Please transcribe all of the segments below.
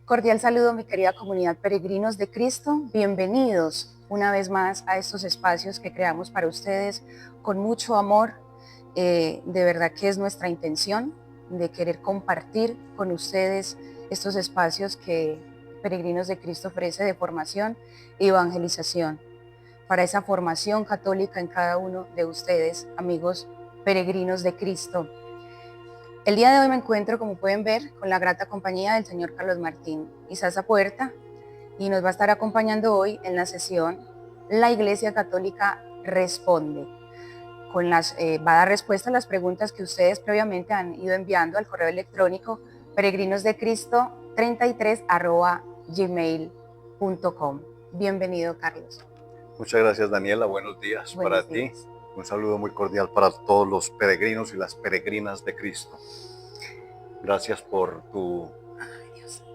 Cordial saludo, mi querida comunidad Peregrinos de Cristo. Bienvenidos una vez más a estos espacios que creamos para ustedes con mucho amor. De verdad que es nuestra intención de querer compartir con ustedes estos espacios que Peregrinos de Cristo ofrece de formación y evangelización, para esa formación católica en cada uno de ustedes, amigos peregrinos de Cristo. El día de hoy me encuentro, como pueden ver, con la grata compañía del señor Carlos Martín Izaza Puerta, y nos va a estar acompañando hoy en la sesión La Iglesia Católica Responde, va a dar respuesta a las preguntas que ustedes previamente han ido enviando al correo electrónico peregrinosdecristo33@gmail.com. Bienvenido, Carlos. Muchas gracias, Daniela. Buenos días para ti. Un saludo muy cordial para todos los peregrinos y las peregrinas de Cristo. Gracias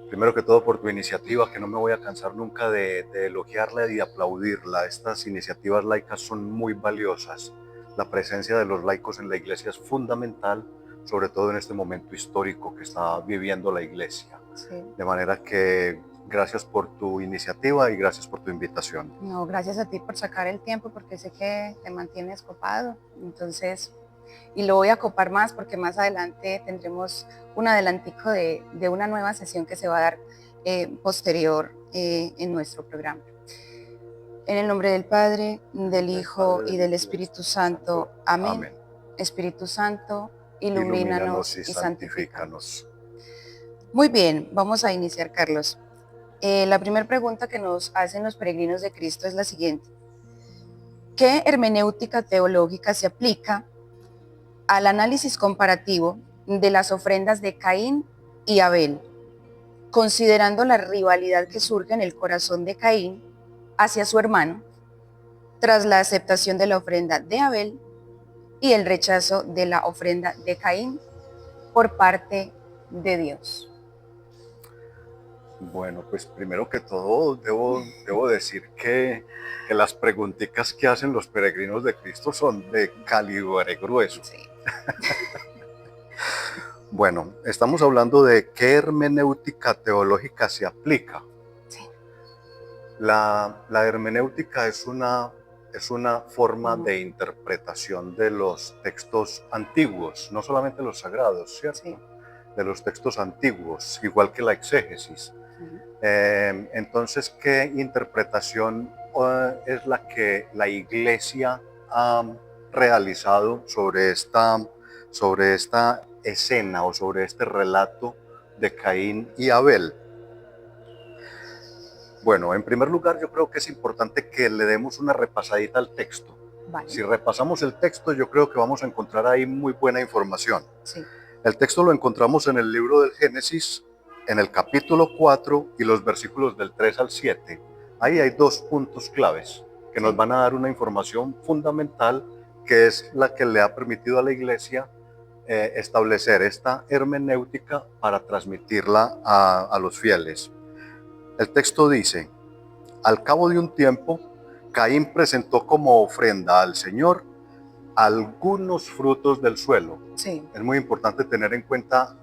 primero que todo por tu iniciativa, que no me voy a cansar nunca de elogiarla y de aplaudirla. Estas iniciativas laicas son muy valiosas. La presencia de los laicos en la iglesia es fundamental, sobre todo en este momento histórico que está viviendo la iglesia. Sí. De manera que gracias por tu iniciativa y gracias por tu invitación. No, gracias a ti por sacar el tiempo, porque sé que te mantienes copado. Entonces, y lo voy a copar más porque más adelante tendremos un adelantico de una nueva sesión que se va a dar posterior en nuestro programa. En el nombre del Padre, del Hijo y del Espíritu Santo. Amén. Espíritu Santo, ilumínanos y santifícanos. Muy bien, vamos a iniciar, Carlos. La primera pregunta que nos hacen los peregrinos de Cristo es la siguiente: ¿qué hermenéutica teológica se aplica al análisis comparativo de las ofrendas de Caín y Abel, considerando la rivalidad que surge en el corazón de Caín hacia su hermano tras la aceptación de la ofrenda de Abel y el rechazo de la ofrenda de Caín por parte de Dios? Bueno, pues primero que todo debo decir que las preguntitas que hacen los peregrinos de Cristo son de calibre grueso. Sí. Bueno, estamos hablando de qué hermenéutica teológica se aplica. Sí. La hermenéutica es una forma de interpretación de los textos antiguos, no solamente los sagrados, ¿cierto? Sí. De los textos antiguos, igual que la exégesis. Entonces, ¿qué interpretación es la que la Iglesia ha realizado sobre esta escena o sobre este relato de Caín y Abel? Bueno, en primer lugar, yo creo que es importante que le demos una repasadita al texto. Vale. Si repasamos el texto, yo creo que vamos a encontrar ahí muy buena información. Sí. El texto lo encontramos en el libro del Génesis, en el capítulo 4 y los versículos del 3 al 7. Ahí hay dos puntos claves que nos van a dar una información fundamental, que es la que le ha permitido a la Iglesia establecer esta hermenéutica para transmitirla a los fieles. El texto dice: al cabo de un tiempo, Caín presentó como ofrenda al Señor algunos frutos del suelo. Sí. Es muy importante tener en cuenta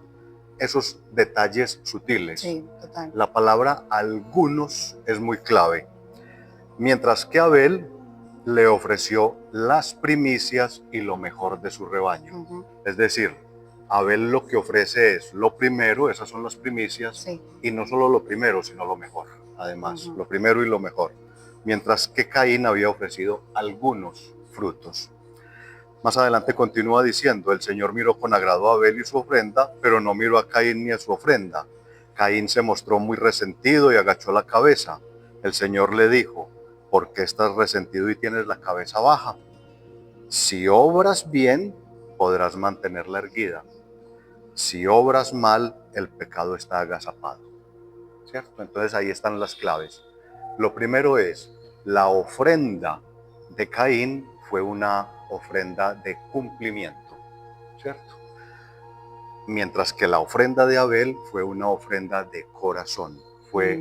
esos detalles sutiles. Sí, total. La palabra algunos es muy clave. Mientras que Abel le ofreció las primicias y lo mejor de su rebaño. Es decir, Abel lo que ofrece es lo primero, esas son las primicias, sí, y no solo lo primero, sino lo mejor. Además, lo primero y lo mejor. Mientras que Caín había ofrecido algunos frutos. Más adelante continúa diciendo: el Señor miró con agrado a Abel y su ofrenda, pero no miró a Caín ni a su ofrenda. Caín se mostró muy resentido y agachó la cabeza. El Señor le dijo: ¿por qué estás resentido y tienes la cabeza baja? Si obras bien, podrás mantenerla erguida. Si obras mal, el pecado está agazapado. ¿Cierto? Entonces ahí están las claves. Lo primero es, la ofrenda de Caín fue una ofrenda de cumplimiento, ¿cierto? Mientras que la ofrenda de Abel fue una ofrenda de corazón. Fue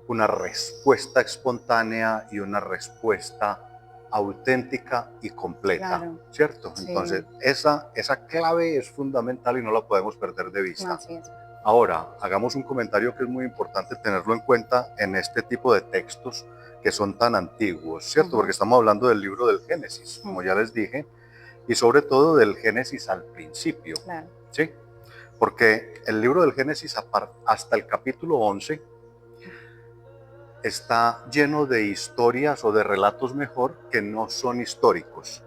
una respuesta espontánea y una respuesta auténtica y completa, claro, ¿cierto? Sí. Entonces, esa clave es fundamental y no la podemos perder de vista. Así es. Ahora, hagamos un comentario que es muy importante tenerlo en cuenta en este tipo de textos que son tan antiguos, ¿cierto? Porque estamos hablando del libro del Génesis, como ya les dije, y sobre todo del Génesis al principio, Claro. ¿sí? Porque el libro del Génesis hasta el capítulo 11 está lleno de historias o de relatos mejor que no son históricos.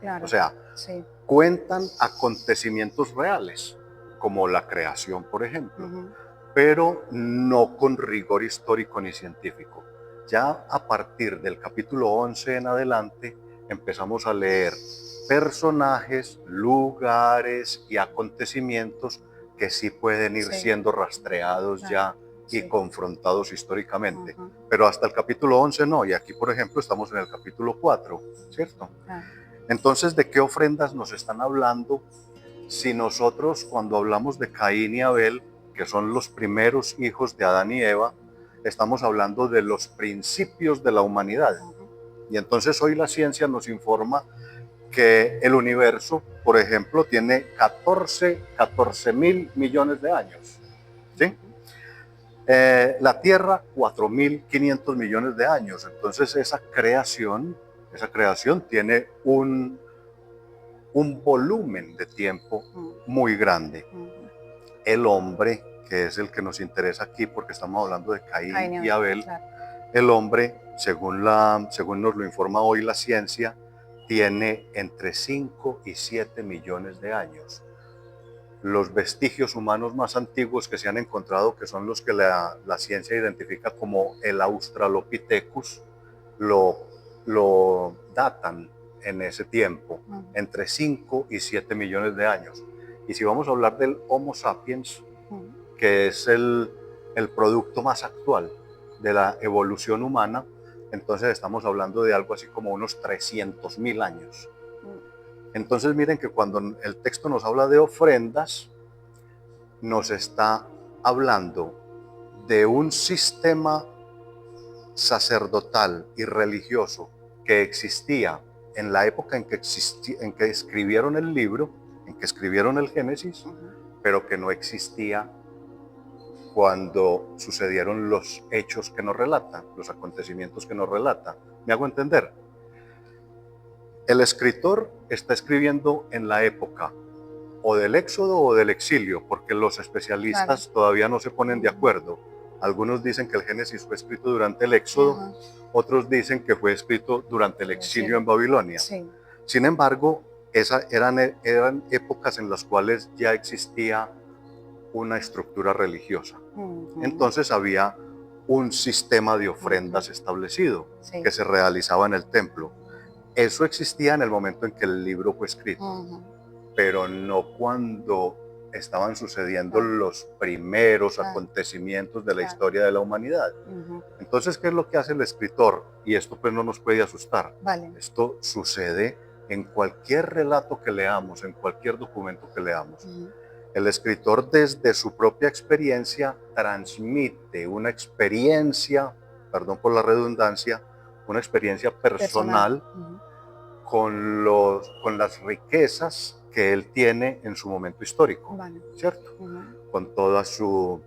Claro. O sea, Sí. cuentan acontecimientos reales, como la creación, por ejemplo, pero no con rigor histórico ni científico. Ya a partir del capítulo 11 en adelante empezamos a leer personajes, lugares y acontecimientos que sí pueden ir siendo rastreados ya y confrontados históricamente. Pero hasta el capítulo 11 no, y aquí por ejemplo estamos en el capítulo 4, ¿cierto? Entonces, ¿de qué ofrendas nos están hablando si nosotros cuando hablamos de Caín y Abel, que son los primeros hijos de Adán y Eva, estamos hablando de los principios de la humanidad? Y entonces hoy la ciencia nos informa que el universo, por ejemplo, tiene 14.000 millones de años, ¿sí? La Tierra, 4.500 millones de años. Entonces esa creación tiene un volumen de tiempo muy grande. El hombre, que es el que nos interesa aquí porque estamos hablando de Caín y Abel, el hombre, según nos lo informa hoy la ciencia, tiene entre 5 y 7 millones de años. Los vestigios humanos más antiguos que se han encontrado, que son los que la ciencia identifica como el Australopithecus, lo datan en ese tiempo, entre 5 y 7 millones de años. Y si vamos a hablar del Homo sapiens, que es el producto más actual de la evolución humana, entonces estamos hablando de algo así como unos 300.000 años. Entonces miren que cuando el texto nos habla de ofrendas, nos está hablando de un sistema sacerdotal y religioso que existía en la época en que escribieron el libro, en que escribieron el Génesis, pero que no existía cuando sucedieron los hechos que nos relata, los acontecimientos que nos relata. ¿Me hago entender? El escritor está escribiendo en la época o del éxodo o del exilio, porque los especialistas todavía no se ponen de acuerdo. Algunos dicen que el Génesis fue escrito durante el éxodo, otros dicen que fue escrito durante el exilio en Babilonia. Sin embargo, eran épocas en las cuales ya existía una estructura religiosa. Entonces había un sistema de ofrendas establecido que se realizaba en el templo. Eso existía en el momento en que el libro fue escrito, pero no cuando estaban sucediendo los primeros acontecimientos de la historia de la humanidad. Entonces, ¿qué es lo que hace el escritor? Y esto pues no nos puede asustar. Esto sucede en cualquier relato que leamos, en cualquier documento que leamos. El escritor desde su propia experiencia transmite una experiencia, perdón por la redundancia, una experiencia personal con las riquezas que él tiene en su momento histórico, ¿cierto? Con toda su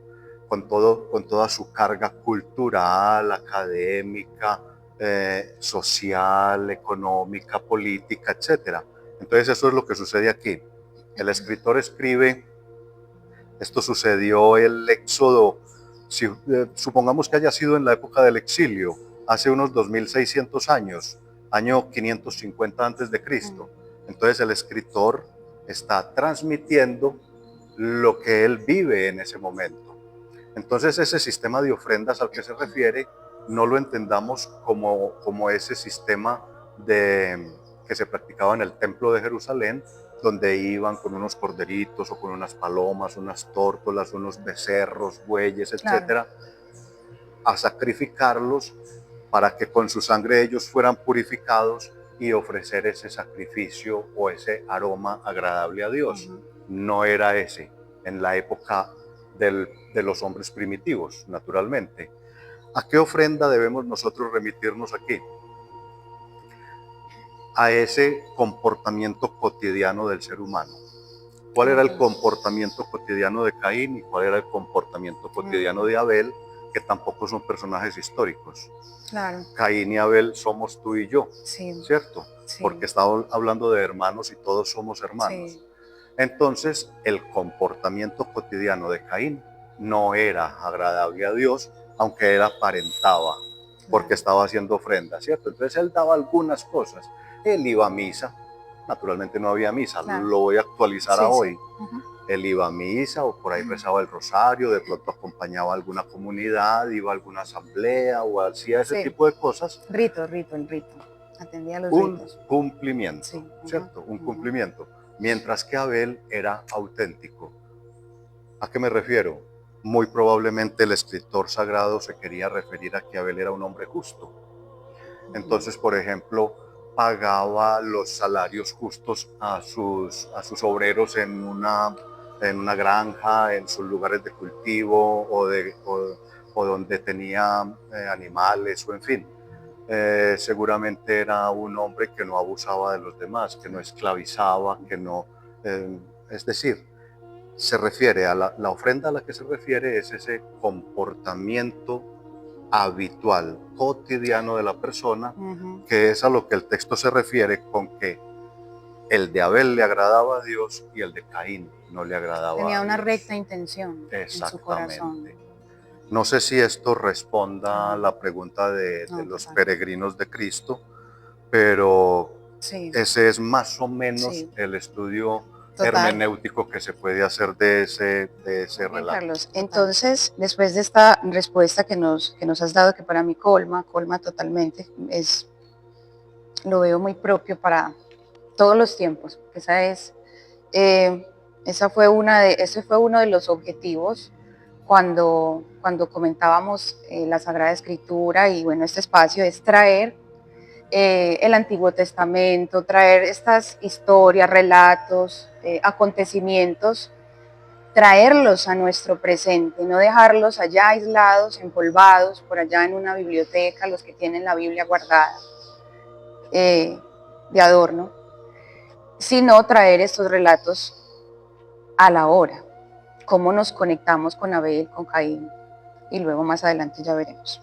carga cultural, académica, social, económica, política, etc. Entonces eso es lo que sucede aquí. El escritor escribe, esto sucedió el éxodo, supongamos que haya sido en la época del exilio, hace unos 2600 años, año 550 antes de Cristo. Entonces el escritor está transmitiendo lo que él vive en ese momento. Entonces ese sistema de ofrendas al que se refiere, no lo entendamos como ese sistema que se practicaba en el templo de Jerusalén, donde iban con unos corderitos o con unas palomas, unas tórtolas, unos becerros, bueyes, etcétera, a sacrificarlos para que con su sangre ellos fueran purificados y ofrecer ese sacrificio o ese aroma agradable a Dios. No era ese en la época de los hombres primitivos, naturalmente. ¿A qué ofrenda debemos nosotros remitirnos aquí? A ese comportamiento cotidiano del ser humano. ¿Cuál era el Ok. comportamiento cotidiano de Caín y cuál era el comportamiento cotidiano de Abel, que tampoco son personajes históricos? Claro, Caín y Abel somos tú y yo, sí, ¿cierto? sí, Porque estamos hablando de hermanos y todos somos hermanos. sí, Entonces, el comportamiento cotidiano de Caín no era agradable a Dios, aunque él aparentaba, porque claro. estaba haciendo ofrenda, ¿cierto? Entonces él daba algunas cosas. Él iba a misa, naturalmente no había misa, Claro, lo voy a actualizar a sí, hoy. sí. Ujú. Él iba a misa o por ahí rezaba el rosario, de pronto acompañaba a alguna comunidad, iba a alguna asamblea o hacía ese Sí, tipo de cosas. el rito. Atendía a los Un ritos. cumplimiento, Sí. Ujú, ¿cierto? Un ujú. cumplimiento. Mientras que Abel era auténtico. ¿A qué me refiero? Muy probablemente el escritor sagrado se quería referir a que Abel era un hombre justo. Ujú. Entonces, por ejemplo, pagaba los salarios justos a sus obreros en una granja, en sus lugares de cultivo o donde tenía animales o en fin. Seguramente era un hombre que no abusaba de los demás, que no esclavizaba, que no... eh, es decir, se refiere a la ofrenda a la que se refiere es ese comportamiento habitual, cotidiano de la persona, Ujú. que es a lo que el texto se refiere con que el de Abel le agradaba a Dios y el de Caín no le agradaba Tenía a una Dios. recta intención en su corazón. Exactamente. No sé si esto responda a Claro, la pregunta de no, los total. peregrinos de Cristo, pero Sí, ese es más o menos sí, el estudio total. hermenéutico que se puede hacer de ese Muy bien, relato. Carlos. Entonces, después de esta respuesta que nos has dado, que para mí colma totalmente, lo veo muy propio para todos los tiempos. Eh, ese fue uno de los objetivos cuando comentábamos la Sagrada Escritura y bueno, este espacio es traer el Antiguo Testamento, traer estas historias, relatos, acontecimientos, traerlos a nuestro presente, no dejarlos allá aislados, empolvados, por allá en una biblioteca, los que tienen la Biblia guardada eh, de adorno, sino traer estos relatos a la hora, cómo nos conectamos con Abel, con Caín, y luego más adelante ya veremos.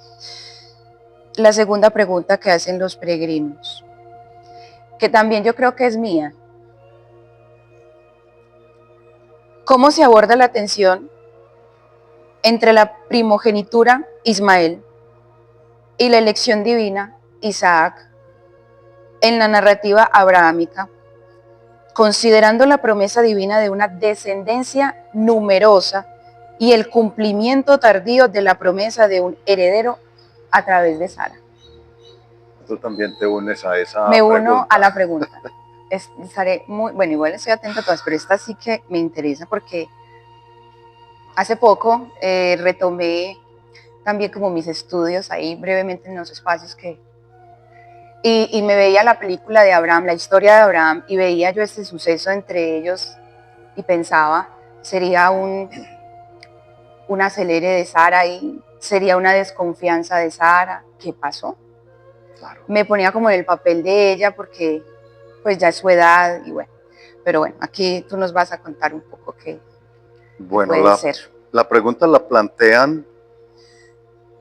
La segunda pregunta que hacen los peregrinos, que también yo creo que es mía, ¿cómo se aborda la tensión entre la primogenitura Ismael y la elección divina Isaac en la narrativa abrahámica, considerando la promesa divina de una descendencia numerosa y el cumplimiento tardío de la promesa de un heredero a través de Sara? Tú también te unes a esa Me uno a pregunta. la pregunta. Estaré muy, bueno, igual estoy atenta a todas, pero esta sí que me interesa porque hace poco retomé también como mis estudios ahí brevemente en los espacios y me veía la película de Abraham, la historia de Abraham, y veía yo este suceso entre ellos y pensaba, sería un acelere de Sara y sería una desconfianza de Sara. ¿Qué pasó? Claro. Me ponía como en el papel de ella porque pues ya es su edad y bueno. Pero bueno, aquí tú nos vas a contar un poco qué Bueno, puede ser. la pregunta la plantean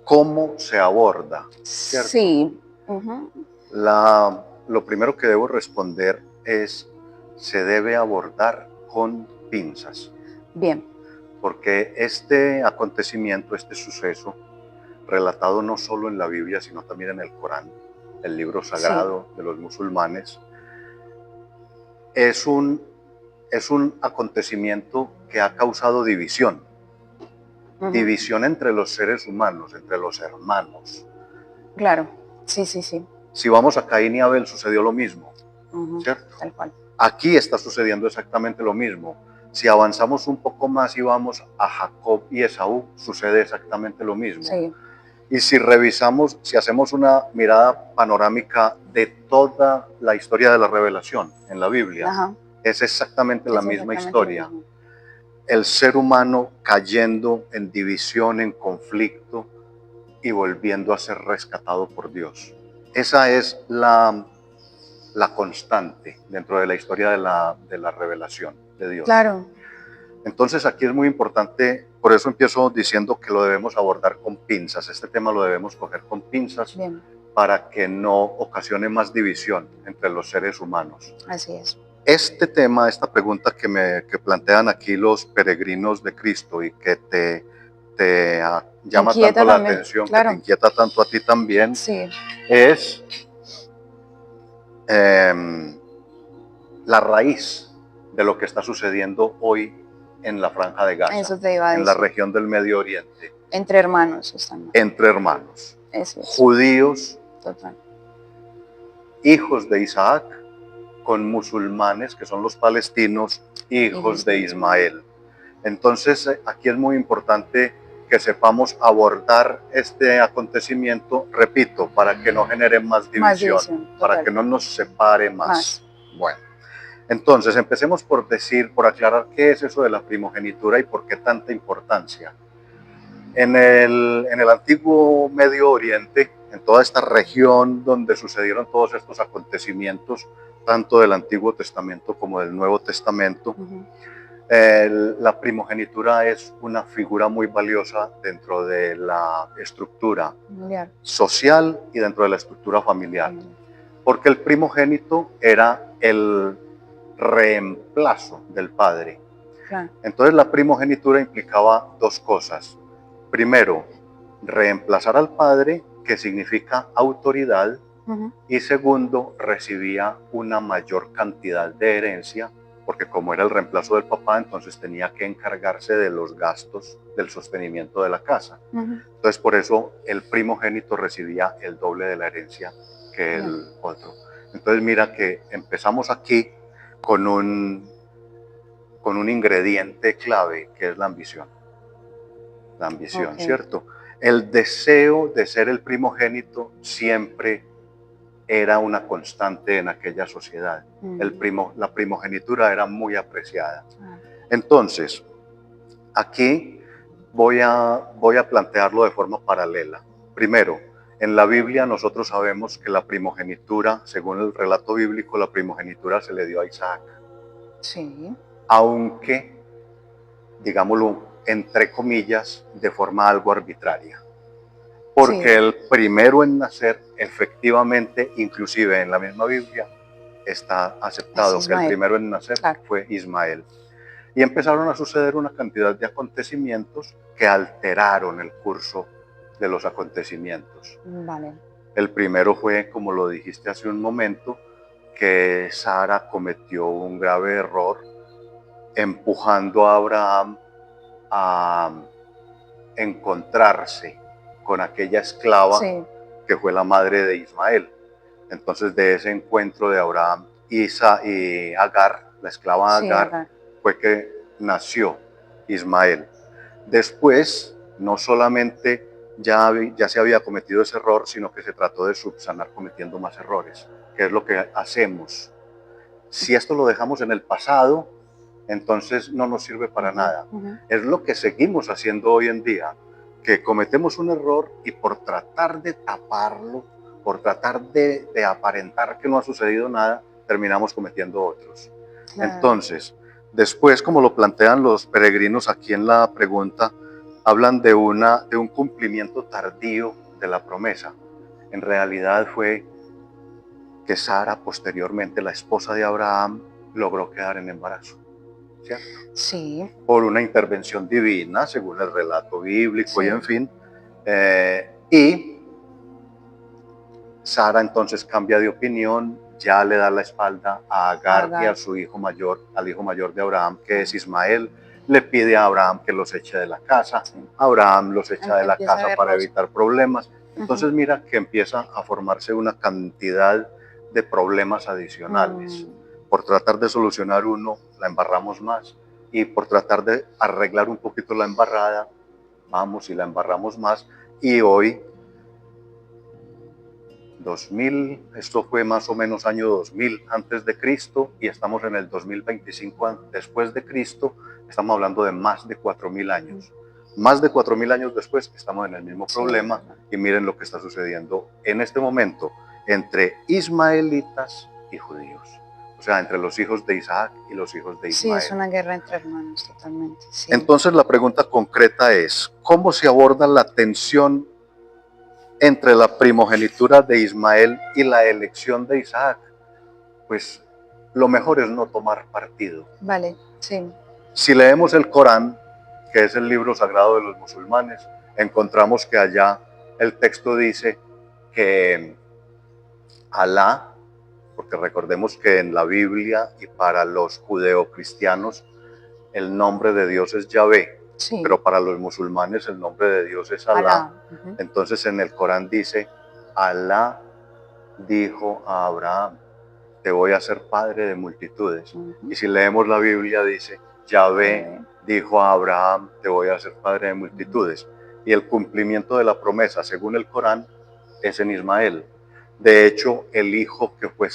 cómo se aborda, ¿cierto? Sí, uh-huh. Lo primero que debo responder es, se debe abordar con pinzas, Bien, porque este acontecimiento, este suceso, relatado no solo en la Biblia, sino también en el Corán, el libro sí, sagrado de los musulmanes, es un acontecimiento que ha causado división, uh-huh. división entre los seres humanos, entre los hermanos. Claro, sí, sí, sí, Si vamos a Caín y Abel sucedió lo mismo, uh-huh. ¿cierto? Tal cual. Aquí está sucediendo exactamente lo mismo. Si avanzamos un poco más y vamos a Jacob y Esaú, sucede exactamente lo mismo. Sí, Y si revisamos, si hacemos una mirada panorámica de toda la historia de la revelación en la Biblia, ajá, es exactamente la es misma exactamente lo historia. mismo. El ser humano cayendo en división, en conflicto y volviendo a ser rescatado por Dios. Esa es la constante dentro de la historia de la revelación de Dios. Claro. Entonces aquí es muy importante, por eso empiezo diciendo que lo debemos abordar con pinzas, este tema lo debemos coger con pinzas. Bien. Para que no ocasione más división entre los seres humanos. Así es. Este tema, esta pregunta que plantean aquí los peregrinos de Cristo y que te llama tanto la atención, claro, que te inquieta tanto a ti también, sí, es la raíz de lo que está sucediendo hoy en la Franja de Gaza, eso te iba a decir, en la región del Medio Oriente. Entre hermanos están. Entre hermanos. Eso es. Judíos, total, hijos de Isaac, con musulmanes, que son los palestinos, hijos de Ismael. Entonces, aquí es muy importante que sepamos abordar este acontecimiento, repito, para que no genere más división, para que no nos separe más. Bueno, entonces empecemos por aclarar qué es eso de la primogenitura y por qué tanta importancia. En el antiguo Medio Oriente, en toda esta región donde sucedieron todos estos acontecimientos, tanto del Antiguo Testamento como del Nuevo Testamento, la primogenitura es una figura muy valiosa dentro de la estructura social y dentro de la estructura familiar, porque el primogénito era el reemplazo del padre. Entonces la primogenitura implicaba dos cosas. Primero, reemplazar al padre, que significa autoridad, y segundo, recibía una mayor cantidad de herencia, porque como era el reemplazo del papá, entonces tenía que encargarse de los gastos del sostenimiento de la casa. Entonces por eso el primogénito recibía el doble de la herencia que el otro. Entonces mira que empezamos aquí con un ingrediente clave, que es la ambición. La ambición, ¿cierto? El deseo de ser el primogénito siempre era una constante en aquella sociedad. La primogenitura era muy apreciada. Entonces, aquí voy a plantearlo de forma paralela. Primero, en la Biblia nosotros sabemos que la primogenitura, según el relato bíblico, la primogenitura se le dio a Isaac. Sí. Aunque, digámoslo, entre comillas, de forma algo arbitraria. Porque el primero en nacer, efectivamente, inclusive en la misma Biblia, está aceptado que el primero en nacer fue Ismael. Y empezaron a suceder una cantidad de acontecimientos que alteraron el curso de los acontecimientos. El primero fue, como lo dijiste hace un momento, que Sara cometió un grave error empujando a Abraham a encontrarse con aquella esclava que fue la madre de Ismael. Entonces de ese encuentro de Abraham y Agar, la esclava Agar, fue que nació Ismael. Después, no solamente ya se había cometido ese error, sino que se trató de subsanar cometiendo más errores, que es lo que hacemos. Si esto lo dejamos en el pasado, entonces no nos sirve para nada. Es lo que seguimos haciendo hoy en día, que cometemos un error y por tratar de taparlo, por tratar de aparentar que no ha sucedido nada, terminamos cometiendo otros. Entonces, después, como lo plantean los peregrinos aquí en la pregunta, hablan de un cumplimiento tardío de la promesa. En realidad fue que Sara, posteriormente la esposa de Abraham, logró quedar en embarazo. ¿Cierto? Sí. Por una intervención divina, según el relato bíblico y en fin. Y Sara entonces cambia de opinión, ya le da la espalda a Agar y a su hijo mayor, al hijo mayor de Abraham, que es Ismael. Le pide a Abraham que los eche de la casa. Abraham los echa de la casa para evitar problemas. Entonces mira que empieza a formarse una cantidad de problemas adicionales. Por tratar de solucionar uno, la embarramos más. Y por tratar de arreglar un poquito la embarrada, vamos y la embarramos más. Y hoy, 2000, esto fue más o menos año 2000 antes de Cristo, y estamos en el 2025 después de Cristo, estamos hablando de más de 4000 años. Más de 4000 años después estamos en el mismo problema, y miren lo que está sucediendo en este momento entre ismaelitas y judíos. O sea, entre los hijos de Isaac y los hijos de Sí, es Ismael. una guerra entre hermanos, totalmente. Sí. Entonces la pregunta concreta es, ¿cómo se aborda la tensión entre la primogenitura de Ismael y la elección de Isaac? Pues lo mejor es no tomar partido. Vale, sí. Si leemos el Corán, que es el libro sagrado de los musulmanes, encontramos que allá el texto dice que Alá, porque recordemos que en la Biblia y para los judeocristianos el nombre de Dios es Yahvé, Sí. pero para los musulmanes el nombre de Dios es Alá. Alá. Entonces en el Corán dice, Alá dijo a Abraham, te voy a hacer padre de multitudes. Y si leemos la Biblia dice, Yahvé dijo a Abraham, te voy a hacer padre de multitudes. Y el cumplimiento de la promesa, según el Corán, es en Ismael. De hecho, el hijo que fue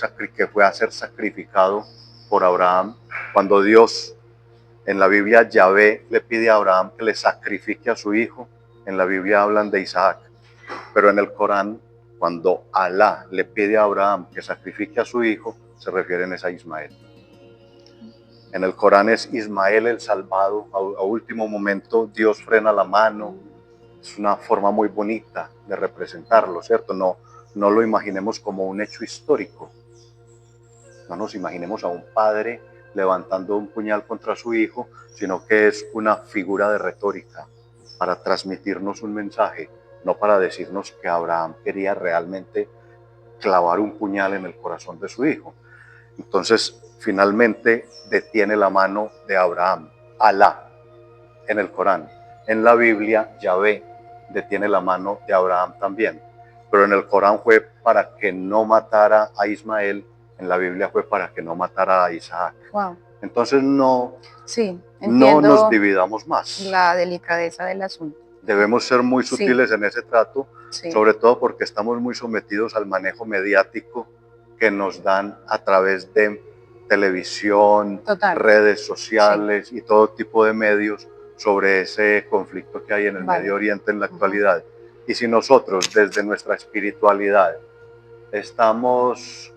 a ser sacrificado por Abraham, cuando Dios, en la Biblia, Yahvé le pide a Abraham que le sacrifique a su hijo, en la Biblia hablan de Isaac, pero en el Corán, cuando Alá le pide a Abraham que sacrifique a su hijo, se refieren a Ismael. En el Corán es Ismael el salvado, a último momento Dios frena la mano, es una forma muy bonita de representarlo, ¿cierto? No lo imaginemos como un hecho histórico, no nos imaginemos a un padre levantando un puñal contra su hijo, sino que es una figura de retórica para transmitirnos un mensaje, no para decirnos que Abraham quería realmente clavar un puñal en el corazón de su hijo. Entonces, finalmente detiene la mano de Abraham, Alá, en el Corán. En la Biblia, Yahvé detiene la mano de Abraham también. Pero en el Corán fue para que no matara a Ismael, en la Biblia fue para que no matara a Isaac. Wow. Entonces no entiendo nos dividamos más. La delicadeza del asunto. Debemos ser muy sutiles en ese trato, sobre todo porque estamos muy sometidos al manejo mediático que nos dan a través de televisión, redes sociales y todo tipo de medios sobre ese conflicto que hay en el Medio Oriente en la actualidad. Y si nosotros desde nuestra espiritualidad estamos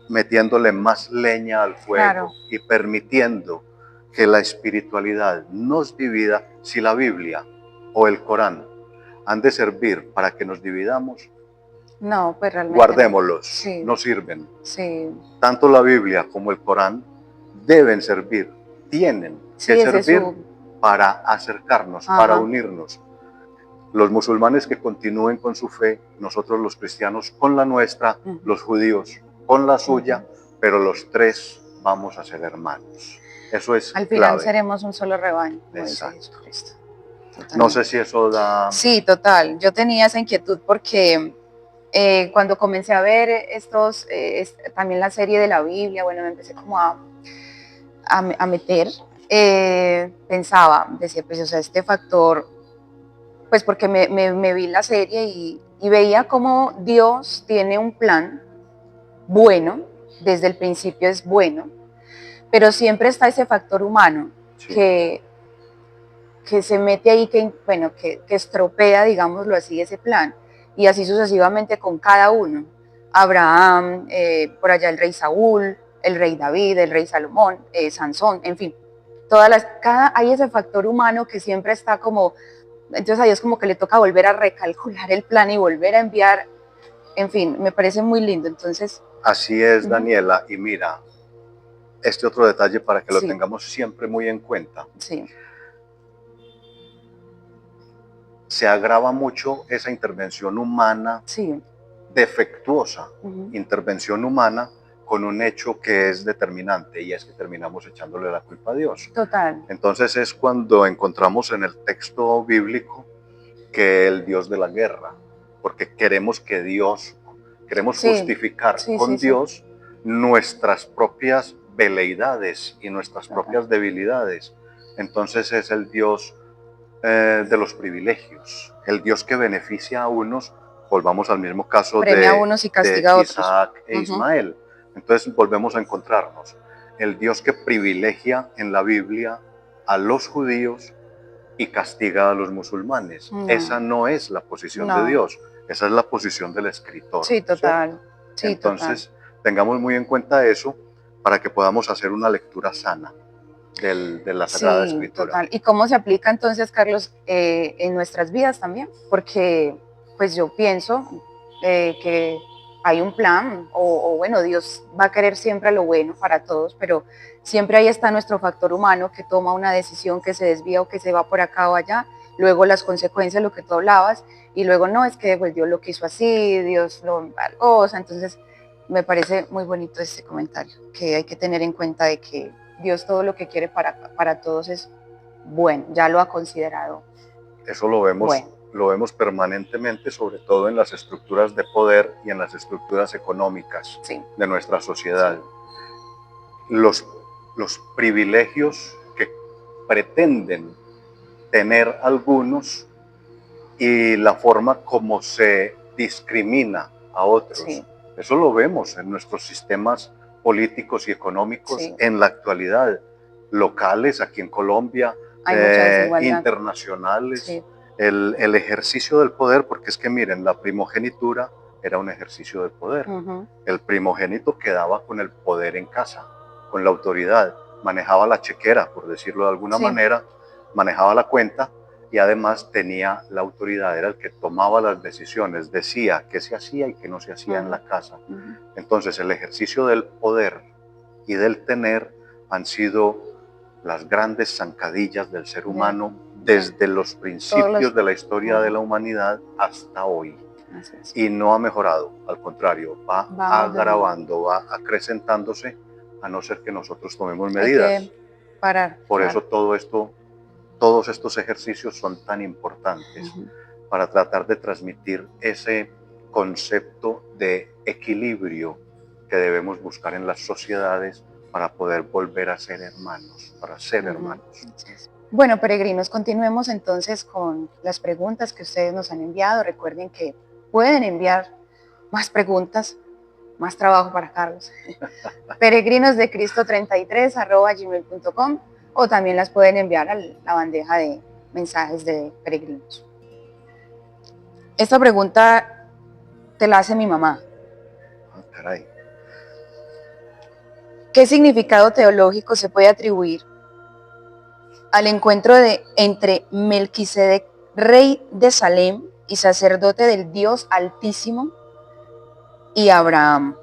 metiéndole más leña al fuego y permitiendo que la espiritualidad nos divida, si la Biblia o el Corán han de servir para que nos dividamos, no, pues realmente guardémoslos, no sirven. Tanto la Biblia como el Corán deben servir, tienen que servir para acercarnos, para unirnos. Los musulmanes que continúen con su fe, nosotros los cristianos con la nuestra, los judíos con la suya, pero los tres vamos a ser hermanos. Eso es al final clave. Seremos un solo rebaño. Exacto. No sé si eso da... Sí, total. Yo tenía esa inquietud porque cuando comencé a ver también la serie de la Biblia, bueno, me empecé como a meter, decía, pues, o sea, este factor, pues porque me vi la serie y veía cómo Dios tiene un plan bueno, desde el principio es bueno, pero siempre está ese factor humano que se mete ahí, que estropea, digámoslo así, ese plan. Y así sucesivamente con cada uno. Abraham, por allá el rey Saúl, el rey David, el rey Salomón, Sansón, en fin. Hay ese factor humano que siempre está como, entonces a Dios como que le toca volver a recalcular el plan y volver a enviar, en fin, me parece muy lindo. Entonces... Así es, Daniela, y mira, este otro detalle para que lo tengamos siempre muy en cuenta. Se agrava mucho esa intervención humana defectuosa, intervención humana con un hecho que es determinante, y es que terminamos echándole la culpa a Dios. Total. Entonces es cuando encontramos en el texto bíblico que el Dios de la guerra, porque queremos justificar con Dios nuestras propias veleidades y nuestras propias debilidades. Entonces es el Dios de los privilegios, el Dios que beneficia a unos, volvamos al mismo caso premia a unos y castiga a otros. Isaac e Ismael. Entonces volvemos a encontrarnos, el Dios que privilegia en la Biblia a los judíos y castiga a los musulmanes. Esa no es la posición de Dios, esa es la posición del escritor. Sí, total. Sí, entonces, tengamos muy en cuenta eso para que podamos hacer una lectura sana de la Sagrada Sí, Escritura. total. ¿Y cómo se aplica entonces, Carlos, en nuestras vidas también? Porque pues yo pienso que hay un plan, o bueno, Dios va a querer siempre lo bueno para todos, pero siempre ahí está nuestro factor humano que toma una decisión, que se desvía o que se va por acá o allá, luego las consecuencias, lo que tú hablabas, y luego no, es que pues, Dios lo quiso así, Dios lo cosa, entonces me parece muy bonito este comentario, que hay que tener en cuenta de que Dios todo lo que quiere para todos es bueno, ya lo ha considerado. Eso lo vemos permanentemente, sobre todo en las estructuras de poder y en las estructuras económicas Sí. de nuestra sociedad. Sí. Los privilegios que pretenden tener algunos y la forma como se discrimina a otros. Sí. Eso lo vemos en nuestros sistemas políticos y económicos sí. En la actualidad, locales, aquí en Colombia, internacionales, sí. El ejercicio del poder, porque es que miren, la primogenitura era un ejercicio de poder. El primogénito quedaba con el poder en casa, con la autoridad, manejaba la chequera, por decirlo de alguna manera, manejaba la cuenta, y además tenía la autoridad, era el que tomaba las decisiones, decía qué se hacía y qué no se hacía en la casa. Entonces el ejercicio del poder y del tener han sido las grandes zancadillas del ser humano desde los principios de la historia de la humanidad hasta hoy. Y no ha mejorado, al contrario, va agravando, va acrecentándose, a no ser que nosotros tomemos medidas. Hay que parar. Por eso todos estos ejercicios son tan importantes para tratar de transmitir ese concepto de equilibrio que debemos buscar en las sociedades para poder volver a ser hermanos, para ser hermanos. Bueno, peregrinos, continuemos entonces con las preguntas que ustedes nos han enviado. Recuerden que pueden enviar más preguntas, más trabajo para Carlos. peregrinosdecristo33@gmail.com o también las pueden enviar a la bandeja de mensajes de peregrinos. Esta pregunta te la hace mi mamá. Ah, caray. ¿Qué significado teológico se puede atribuir al encuentro entre Melquisedec, rey de Salem y sacerdote del Dios Altísimo, y Abraham,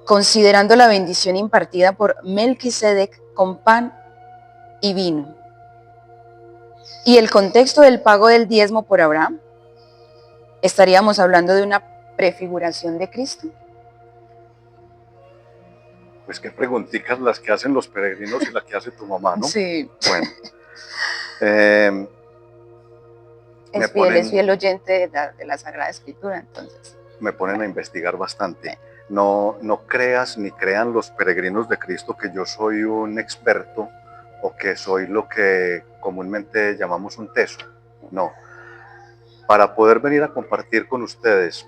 considerando la bendición impartida por Melquisedec con pan y vino, y el contexto del pago del diezmo por Abraham? ¿Estaríamos hablando de una prefiguración de Cristo? Pues qué preguntitas las que hacen los peregrinos y las que hace tu mamá, ¿no? Sí. Bueno. Es fiel oyente de la Sagrada Escritura, entonces. Me ponen a investigar bastante. No creas ni crean los peregrinos de Cristo que yo soy un experto o que soy lo que comúnmente llamamos un teso. No. Para poder venir a compartir con ustedes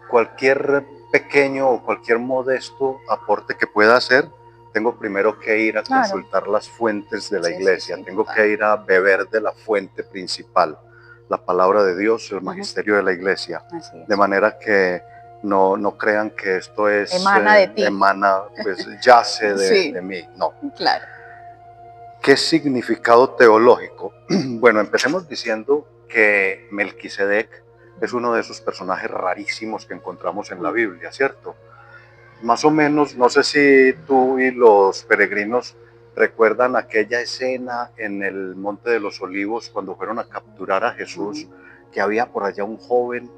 cualquier pequeño o cualquier modesto aporte que pueda hacer, tengo primero que ir a consultar las fuentes de la iglesia, tengo que ir a beber de la fuente principal, la palabra de Dios, el magisterio de la iglesia, de manera que no crean que esto es emana de ti, pues yace de mí, no. Claro. ¿Qué significado teológico? Bueno, empecemos diciendo que Melquisedec es uno de esos personajes rarísimos que encontramos en la Biblia, ¿cierto? Más o menos, no sé si tú y los peregrinos recuerdan aquella escena en el Monte de los Olivos cuando fueron a capturar a Jesús, que había por allá un joven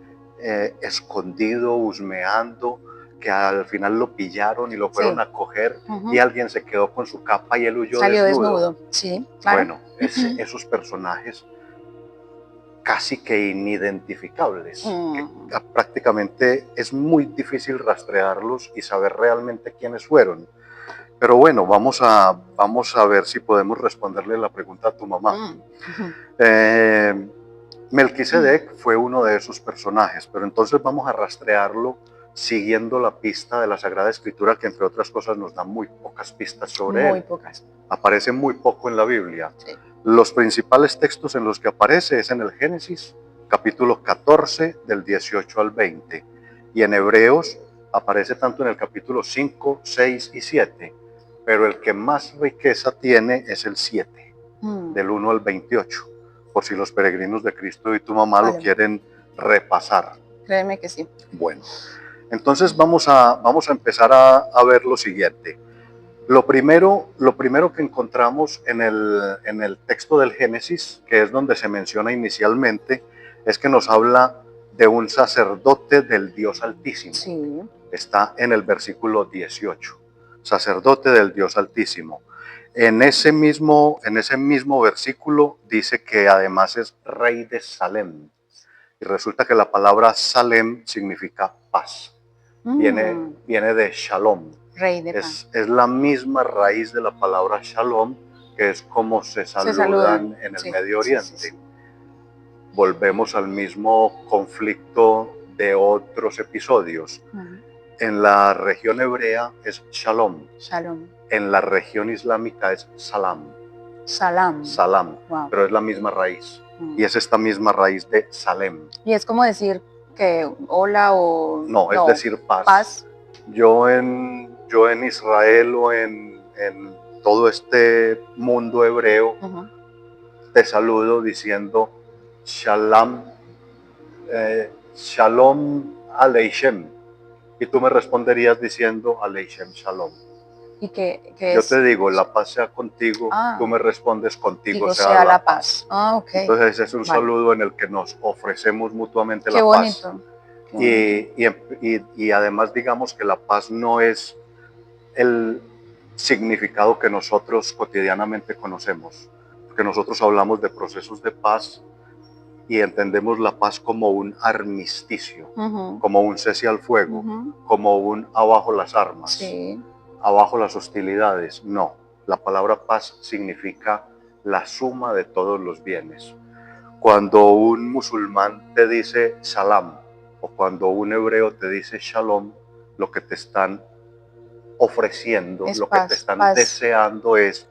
escondido, husmeando, que al final lo pillaron y lo fueron a coger y alguien se quedó con su capa y él huyó desnudo. Sí, claro. Bueno, esos personajes casi que inidentificables, que prácticamente es muy difícil rastrearlos y saber realmente quiénes fueron. Pero bueno, vamos a ver si podemos responderle la pregunta a tu mamá. Melquisedec fue uno de esos personajes, pero entonces vamos a rastrearlo siguiendo la pista de la Sagrada Escritura, que entre otras cosas nos da muy pocas pistas sobre él. Muy pocas. Aparece muy poco en la Biblia. Sí. Los principales textos en los que aparece es en el Génesis, capítulo 14, del 18 al 20, y en Hebreos aparece tanto en el capítulo 5, 6 y 7, pero el que más riqueza tiene es el 7, del 1 al 28, por si los peregrinos de Cristo y tu mamá lo quieren repasar. Créeme que sí. Bueno, entonces vamos a empezar a ver lo siguiente. Lo primero que encontramos en el texto del Génesis, que es donde se menciona inicialmente, es que nos habla de un sacerdote del Dios Altísimo. Sí. Está en el versículo 18, sacerdote del Dios Altísimo. En ese mismo versículo dice que además es rey de Salem. Y resulta que la palabra Salem significa paz. Viene de Shalom. Rey de paz. Es la misma raíz de la palabra Shalom, que es como se saludan en el Medio Oriente. Sí. Volvemos al mismo conflicto de otros episodios. En la región hebrea es Shalom. Shalom. En la región islámica es Salam. Salam. Wow. Pero es la misma raíz. Y es esta misma raíz de Salem. Y es como decir que hola o... No, es decir paz. Paz. Yo en Israel o en todo este mundo hebreo te saludo diciendo Shalom Aleichem. Y tú me responderías diciendo Aleichem Shalom. ¿Y qué Yo te digo, la paz sea contigo, tú me respondes contigo sea la paz. Okay. Entonces es un saludo en el que nos ofrecemos mutuamente la paz. Qué bonito. Y además digamos que la paz no es el significado que nosotros cotidianamente conocemos, porque nosotros hablamos de procesos de paz y entendemos la paz como un armisticio, como un cese al fuego, como un abajo las armas. Sí. Abajo las hostilidades. No, la palabra paz significa la suma de todos los bienes. Cuando un musulmán te dice salam o cuando un hebreo te dice shalom, lo que te están ofreciendo, lo que te están deseando es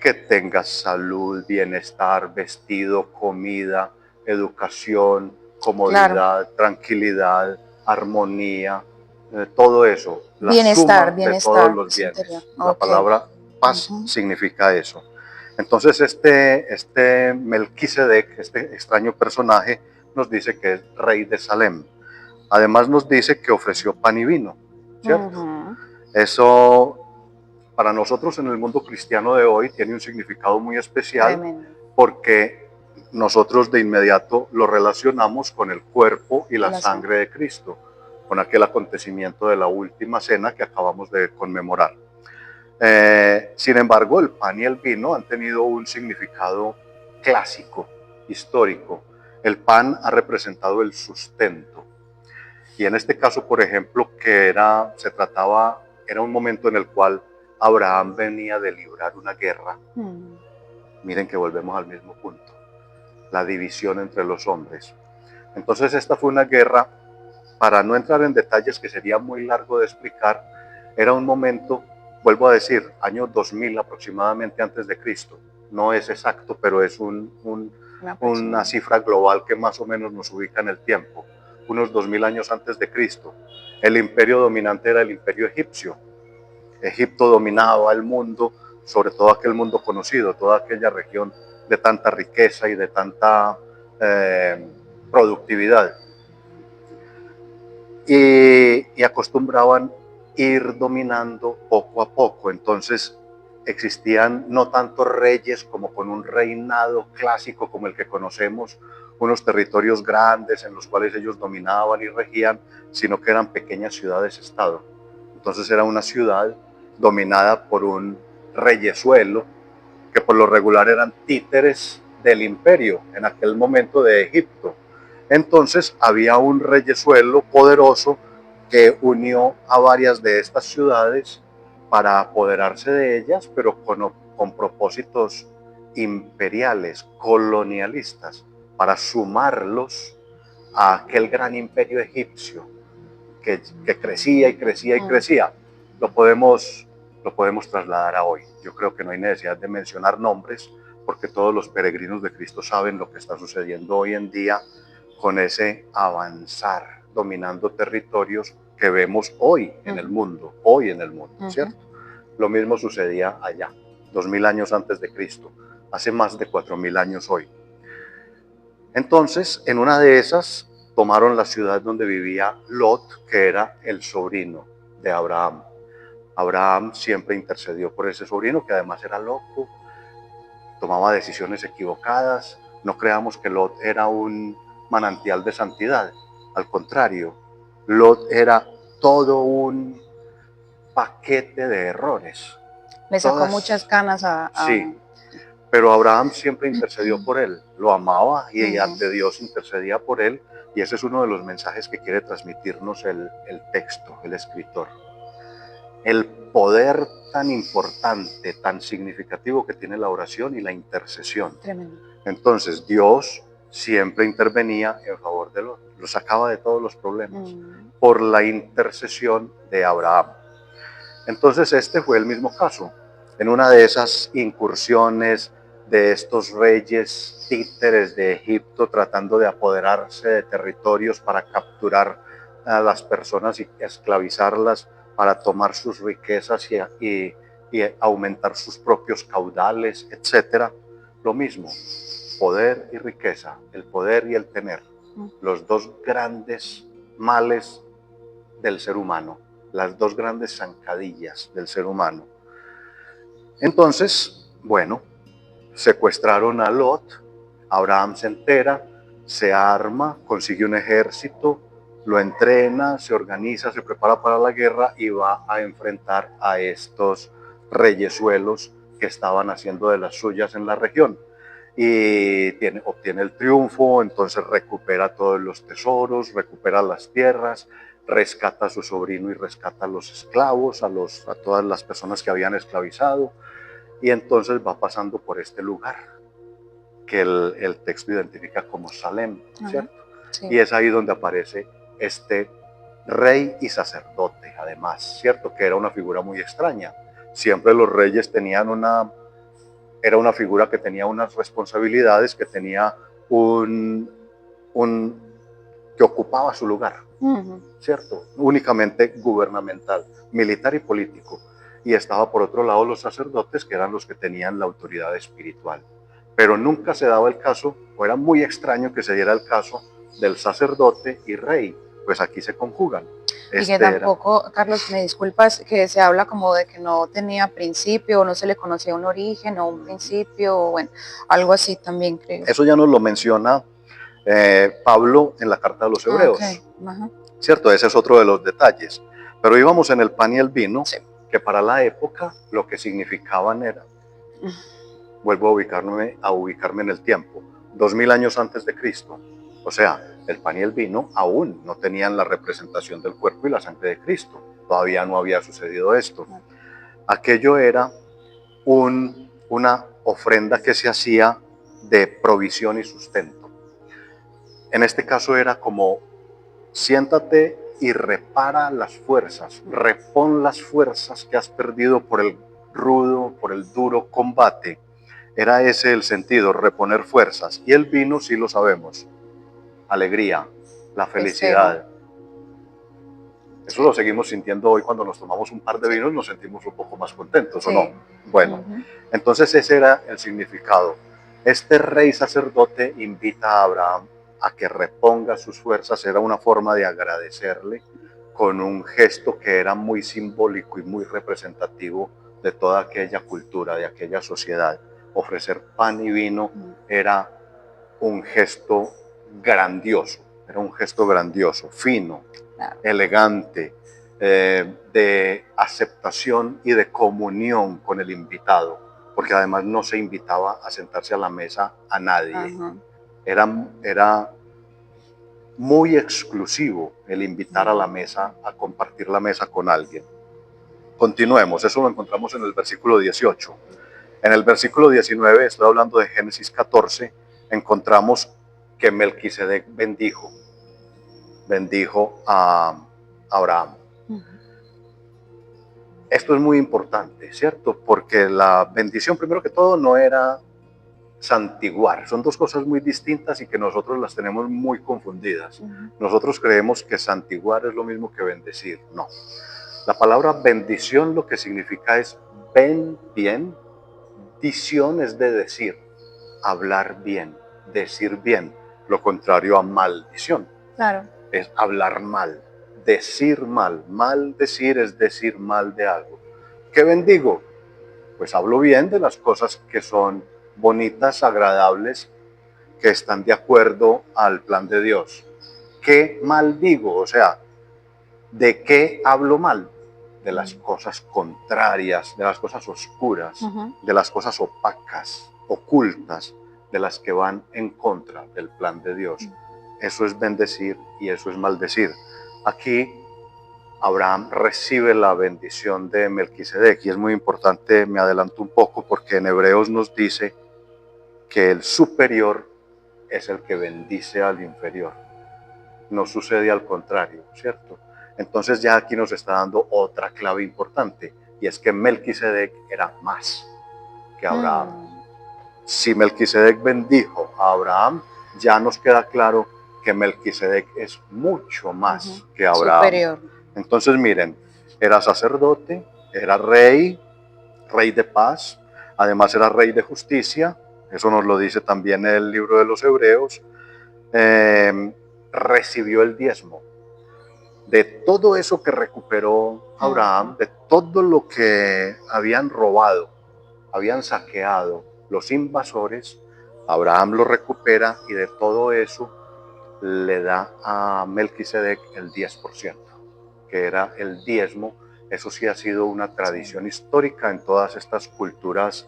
que tengas salud, bienestar, vestido, comida, educación, comodidad, tranquilidad, armonía, todo eso, la suma de todos los bienes. La palabra paz significa eso. Entonces este Melquisedec, este extraño personaje, nos dice que es rey de Salem. Además nos dice que ofreció pan y vino, ¿cierto? Eso para nosotros en el mundo cristiano de hoy tiene un significado muy especial porque nosotros de inmediato lo relacionamos con el cuerpo y la sangre de Cristo, con aquel acontecimiento de la última cena que acabamos de conmemorar. Sin embargo, el pan y el vino han tenido un significado clásico, histórico. El pan ha representado el sustento. Y en este caso, por ejemplo, era un momento en el cual Abraham venía de librar una guerra. Miren que volvemos al mismo punto, la división entre los hombres. Entonces esta fue una guerra, para no entrar en detalles que sería muy largo de explicar, era un momento, vuelvo a decir, año 2000 aproximadamente antes de Cristo. No es exacto, pero es una cifra global que más o menos nos ubica en el tiempo. Unos 2000 años antes de Cristo. El imperio dominante era el imperio egipcio. Egipto dominaba el mundo, sobre todo aquel mundo conocido, toda aquella región de tanta riqueza y de tanta productividad. Y acostumbraban ir dominando poco a poco. Entonces existían no tantos reyes como con un reinado clásico como el que conocemos, unos territorios grandes en los cuales ellos dominaban y regían, sino que eran pequeñas ciudades-estado. Entonces era una ciudad dominada por un reyesuelo, que por lo regular eran títeres del imperio en aquel momento de Egipto. Entonces había un reyesuelo poderoso que unió a varias de estas ciudades para apoderarse de ellas, pero con propósitos imperiales, colonialistas, para sumarlos a aquel gran imperio egipcio que crecía y crecía y crecía. Lo podemos trasladar a hoy. Yo creo que no hay necesidad de mencionar nombres, porque todos los peregrinos de Cristo saben lo que está sucediendo hoy en día con ese avanzar, dominando territorios que vemos hoy en el mundo, ¿cierto? Lo mismo sucedía allá, 2000 años antes de Cristo, hace más de 4000 años hoy. Entonces, en una de esas, tomaron la ciudad donde vivía Lot, que era el sobrino de Abraham. Abraham siempre intercedió por ese sobrino, que además era loco, tomaba decisiones equivocadas. No creamos que Lot era un manantial de santidad. Al contrario, Lot era todo un paquete de errores. Le sacó muchas canas Sí, pero Abraham siempre intercedió por él, lo amaba y ante Dios intercedía por él, y ese es uno de los mensajes que quiere transmitirnos el texto, el escritor. El poder tan importante, tan significativo que tiene la oración y la intercesión. Tremendo. Entonces Dios siempre intervenía en favor de lo sacaba de todos los problemas por la intercesión de Abraham. Entonces este fue el mismo caso. En una de esas incursiones de estos reyes títeres de Egipto tratando de apoderarse de territorios para capturar a las personas y esclavizarlas, para tomar sus riquezas y aumentar sus propios caudales, etc. Lo mismo, poder y riqueza, el poder y el tener, los dos grandes males del ser humano, las dos grandes zancadillas del ser humano. Entonces, bueno, secuestraron a Lot, Abraham se entera, se arma, consigue un ejército, lo entrena, se organiza, se prepara para la guerra y va a enfrentar a estos reyesuelos que estaban haciendo de las suyas en la región. Y obtiene el triunfo, entonces recupera todos los tesoros, recupera las tierras, rescata a su sobrino y rescata a los esclavos, a todas las personas que habían esclavizado, y entonces va pasando por este lugar que el texto identifica como Salem, ¿cierto? Sí. Y es ahí donde aparece este rey y sacerdote, además, ¿cierto? Que era una figura muy extraña. Siempre los reyes tenían era una figura que tenía unas responsabilidades, que tenía que ocupaba su lugar, ¿cierto? Únicamente gubernamental, militar y político. Y estaba por otro lado los sacerdotes, que eran los que tenían la autoridad espiritual. Pero nunca se daba el caso, o era muy extraño que se diera el caso del sacerdote y rey, pues aquí se conjugan. Y que tampoco, Carlos, me disculpas, que se habla como de que no tenía principio, o no se le conocía un origen o un principio, o bueno, algo así también creo. Eso ya nos lo menciona Pablo en la carta de los Hebreos, ¿cierto? Ese es otro de los detalles. Pero íbamos en el pan y el vino, sí, que para la época lo que significaban era, vuelvo a ubicarme en el tiempo, 2000 años antes de Cristo. O sea, el pan y el vino aún no tenían la representación del cuerpo y la sangre de Cristo. Todavía no había sucedido esto. Aquello era una ofrenda que se hacía de provisión y sustento. En este caso era como, siéntate y repara las fuerzas, repon las fuerzas que has perdido por el duro combate. Era ese el sentido, reponer fuerzas. Y el vino, sí lo sabemos, alegría, la felicidad. Eso lo seguimos sintiendo hoy cuando nos tomamos un par de vinos, nos sentimos un poco más contentos, ¿o no? Bueno, entonces ese era el significado. Este rey sacerdote invita a Abraham a que reponga sus fuerzas. Era una forma de agradecerle con un gesto que era muy simbólico y muy representativo de toda aquella cultura, de aquella sociedad. Ofrecer pan y vino era un gesto grandioso, fino, elegante, de aceptación y de comunión con el invitado, porque además no se invitaba a sentarse a la mesa a nadie. Era muy exclusivo el invitar a la mesa, a compartir la mesa con alguien. Continuemos, eso lo encontramos en el versículo 18. En el versículo 19, estoy hablando de Génesis 14, encontramos que Melquisedec bendijo a Abraham. Esto es muy importante, ¿cierto? Porque la bendición, primero que todo, no era santiguar. Son dos cosas muy distintas y que nosotros las tenemos muy confundidas. Nosotros creemos que santiguar es lo mismo que bendecir. No. La palabra bendición lo que significa es ven bien, dición es de decir, hablar bien, decir bien, lo contrario a maldición. Claro. Es hablar mal, decir mal. Maldecir es decir mal de algo. ¿Qué bendigo? Pues hablo bien de las cosas que son bonitas, agradables, que están de acuerdo al plan de Dios. ¿Qué maldigo? O sea, ¿de qué hablo mal? De las cosas contrarias, de las cosas oscuras, de las cosas opacas, ocultas, de las que van en contra del plan de Dios. Eso es bendecir y eso es maldecir. Aquí Abraham recibe la bendición de Melquisedec y es muy importante, me adelanto un poco, porque en Hebreos nos dice que el superior es el que bendice al inferior. No sucede al contrario, ¿cierto? Entonces ya aquí nos está dando otra clave importante, y es que Melquisedec era más que Abraham. Si Melquisedec bendijo a Abraham, ya nos queda claro que Melquisedec es mucho más que Abraham. Superior. Entonces miren, era sacerdote, era rey, rey de paz, además era rey de justicia, eso nos lo dice también el libro de los Hebreos. Recibió el diezmo de todo eso que recuperó Abraham, de todo lo que habían robado, habían saqueado los invasores. Abraham lo recupera y de todo eso le da a Melquisedec el 10%, que era el diezmo. Eso sí ha sido una tradición histórica en todas estas culturas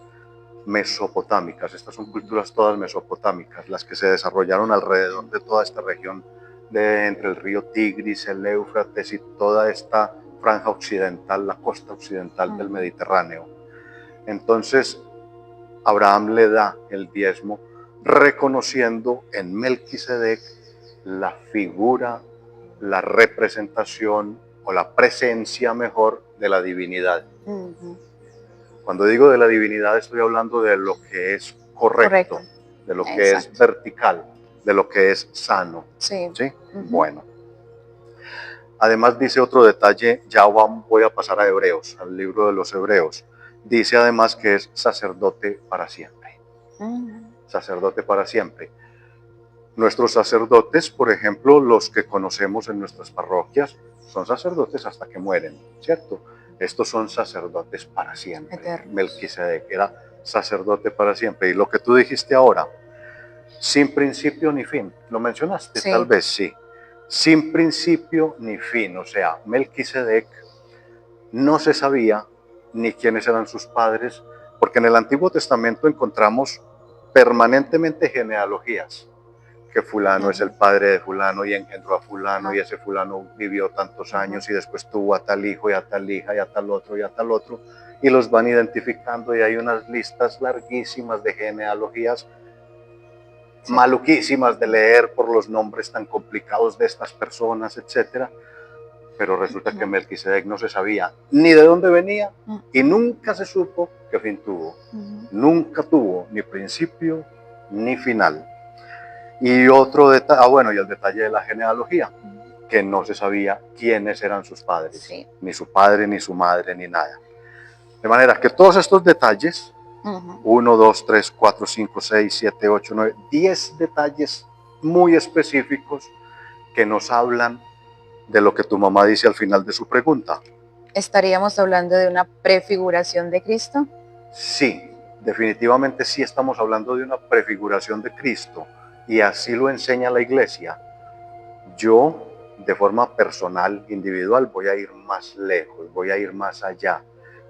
mesopotámicas. Estas son culturas todas mesopotámicas, las que se desarrollaron alrededor de toda esta región de entre el río Tigris, el Éufrates y toda esta franja occidental, la costa occidental del Mediterráneo. Entonces, Abraham le da el diezmo, reconociendo en Melquisedec la figura, la representación o la presencia mejor de la divinidad. Cuando digo de la divinidad estoy hablando de lo que es correcto. De lo que es vertical, de lo que es sano. Sí. Bueno. Además dice otro detalle, ya voy a pasar a Hebreos, al libro de los Hebreos. Dice además que es sacerdote para siempre. Sacerdote para siempre. Nuestros sacerdotes, por ejemplo, los que conocemos en nuestras parroquias, son sacerdotes hasta que mueren, ¿cierto? Estos son sacerdotes para siempre. Eternos. Melquisedec era sacerdote para siempre. Y lo que tú dijiste ahora, sin principio ni fin, ¿lo mencionaste? Sí. Tal vez sí. Sin principio ni fin, o sea, Melquisedec no se sabía ni quiénes eran sus padres, porque en el Antiguo Testamento encontramos permanentemente genealogías, que fulano es el padre de fulano y engendró a fulano y ese fulano vivió tantos años y después tuvo a tal hijo y a tal hija y a tal otro y a tal otro, y los van identificando y hay unas listas larguísimas de genealogías, maluquísimas de leer por los nombres tan complicados de estas personas, etcétera. Pero resulta que Melquisedec no se sabía ni de dónde venía y nunca se supo qué fin tuvo. Nunca tuvo ni principio ni final. Y otro detalle, bueno, y el detalle de la genealogía, que no se sabía quiénes eran sus padres, ni su padre, ni su madre, ni nada. De manera que todos estos detalles, 1, 2, 3, 4, 5, 6, 7, 8, 9, 10 detalles muy específicos que nos hablan de lo que tu mamá dice al final de su pregunta. ¿Estaríamos hablando de una prefiguración de Cristo? Sí, definitivamente sí estamos hablando de una prefiguración de Cristo y así lo enseña la Iglesia. Yo, de forma personal, individual, voy a ir más lejos, voy a ir más allá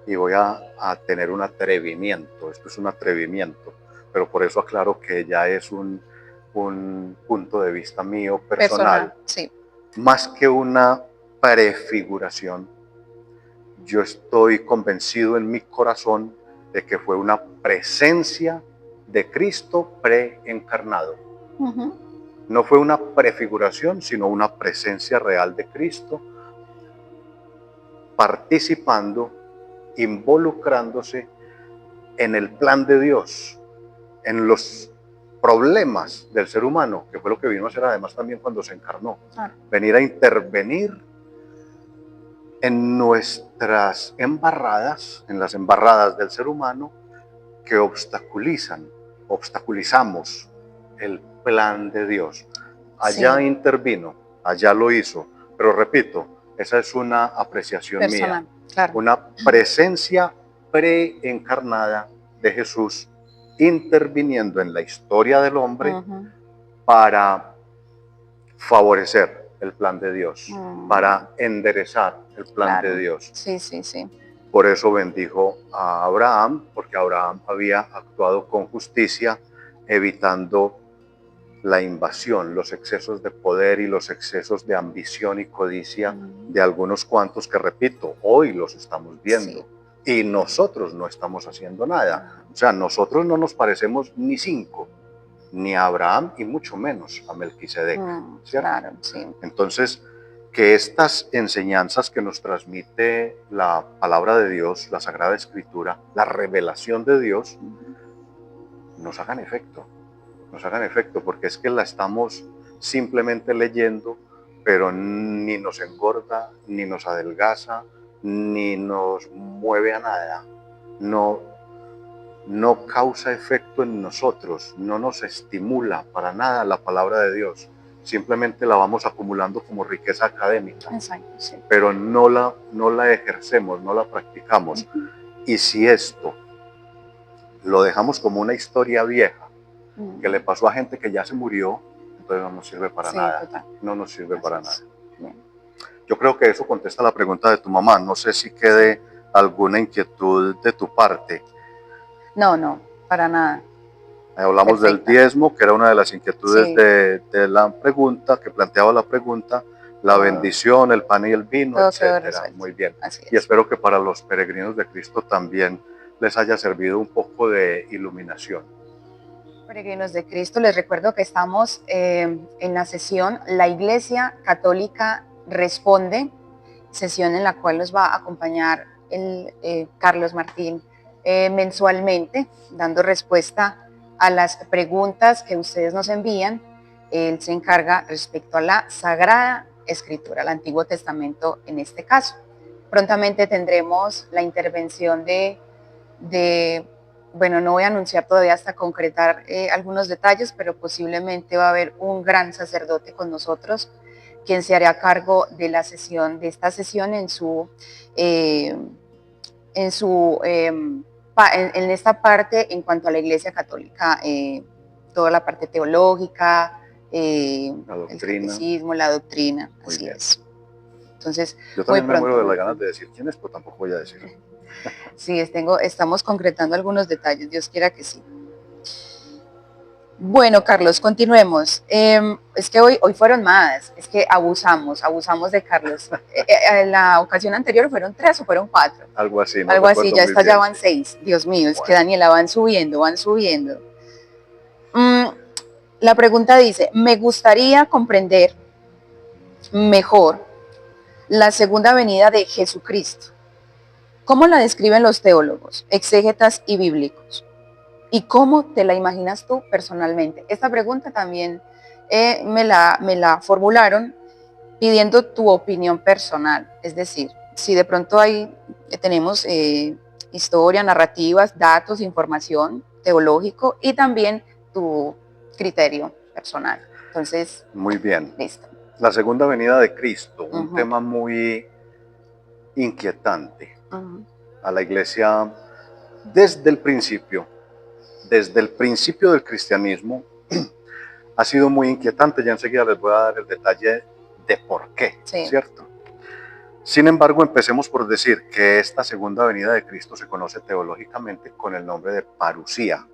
y voy a tener un atrevimiento. Esto es un atrevimiento, pero por eso aclaro que ya es un punto de vista mío personal. Sí. Más que una prefiguración, yo estoy convencido en mi corazón de que fue una presencia de Cristo preencarnado. No fue una prefiguración, sino una presencia real de Cristo, participando, involucrándose en el plan de Dios, en los problemas del ser humano, que fue lo que vino a hacer además también cuando se encarnó, venir a intervenir en nuestras embarradas, en las embarradas del ser humano que obstaculizamos el plan de Dios. Allá intervino, allá lo hizo, pero repito, esa es una apreciación personal, mía, claro. una presencia preencarnada de Jesús interviniendo en la historia del hombre para favorecer el plan de Dios, para enderezar el plan de Dios. Sí, sí, sí. Por eso bendijo a Abraham, porque Abraham había actuado con justicia, evitando la invasión, los excesos de poder y los excesos de ambición y codicia de algunos cuantos que, repito, hoy los estamos viendo. Sí. Y nosotros no estamos haciendo nada. O sea, nosotros no nos parecemos ni 5, ni a Abraham y mucho menos a Melquisedec. ¿Cierto? Claro, sí. Entonces, que estas enseñanzas que nos transmite la palabra de Dios, la Sagrada Escritura, la revelación de Dios, nos hagan efecto. Nos hagan efecto, porque es que la estamos simplemente leyendo, pero ni nos engorda, ni nos adelgaza, ni nos mueve a nada. No causa efecto en nosotros, no nos estimula para nada la palabra de Dios. Simplemente la vamos acumulando como riqueza académica. Exacto, sí. Pero no la ejercemos, no la practicamos. Y si esto lo dejamos como una historia vieja, que le pasó a gente que ya se murió, entonces no nos sirve para nada. Total. No nos sirve para nada. Bien. Yo creo que eso contesta la pregunta de tu mamá. No sé si quede alguna inquietud de tu parte. No, para nada. Hablamos del diezmo, que era una de las inquietudes de la pregunta, que planteaba la pregunta, la bendición, el pan y el vino, etcétera. Muy bien. Y espero que para los peregrinos de Cristo también les haya servido un poco de iluminación. Peregrinos de Cristo, les recuerdo que estamos en la sesión La Iglesia Católica Responde, sesión en la cual nos va a acompañar el Carlos Martín mensualmente, dando respuesta a las preguntas que ustedes nos envían. Él se encarga respecto a la Sagrada Escritura, el Antiguo Testamento en este caso. Prontamente tendremos la intervención bueno, no voy a anunciar todavía hasta concretar algunos detalles, pero posiblemente va a haber un gran sacerdote con nosotros, quien se hará cargo de la sesión, de esta sesión en esta parte en cuanto a la Iglesia Católica, toda la parte teológica, el catecismo, la doctrina, así es. Entonces, yo también me muero de las ganas de decir quién es, pero tampoco voy a decirlo. Sí, estamos concretando algunos detalles, Dios quiera que sí. Bueno, Carlos, continuemos. Es que hoy fueron más, es que abusamos de Carlos. En la ocasión anterior fueron 3 o fueron 4. Algo así. No algo así, ya está, ya van 6. Dios mío, es que Daniela, van subiendo. La pregunta dice, me gustaría comprender mejor la segunda venida de Jesucristo. ¿Cómo la describen los teólogos, exégetas y bíblicos? ¿Y cómo te la imaginas tú personalmente? Esta pregunta también me la formularon pidiendo tu opinión personal. Es decir, si de pronto tenemos historia, narrativas, datos, información teológico y también tu criterio personal. Entonces, muy bien. Listo. La segunda venida de Cristo, un tema muy inquietante a la Iglesia desde el principio del cristianismo. Ha sido muy inquietante. Ya enseguida les voy a dar el detalle de por qué, ¿cierto? Sin embargo, empecemos por decir que esta segunda venida de Cristo se conoce teológicamente con el nombre de parusía.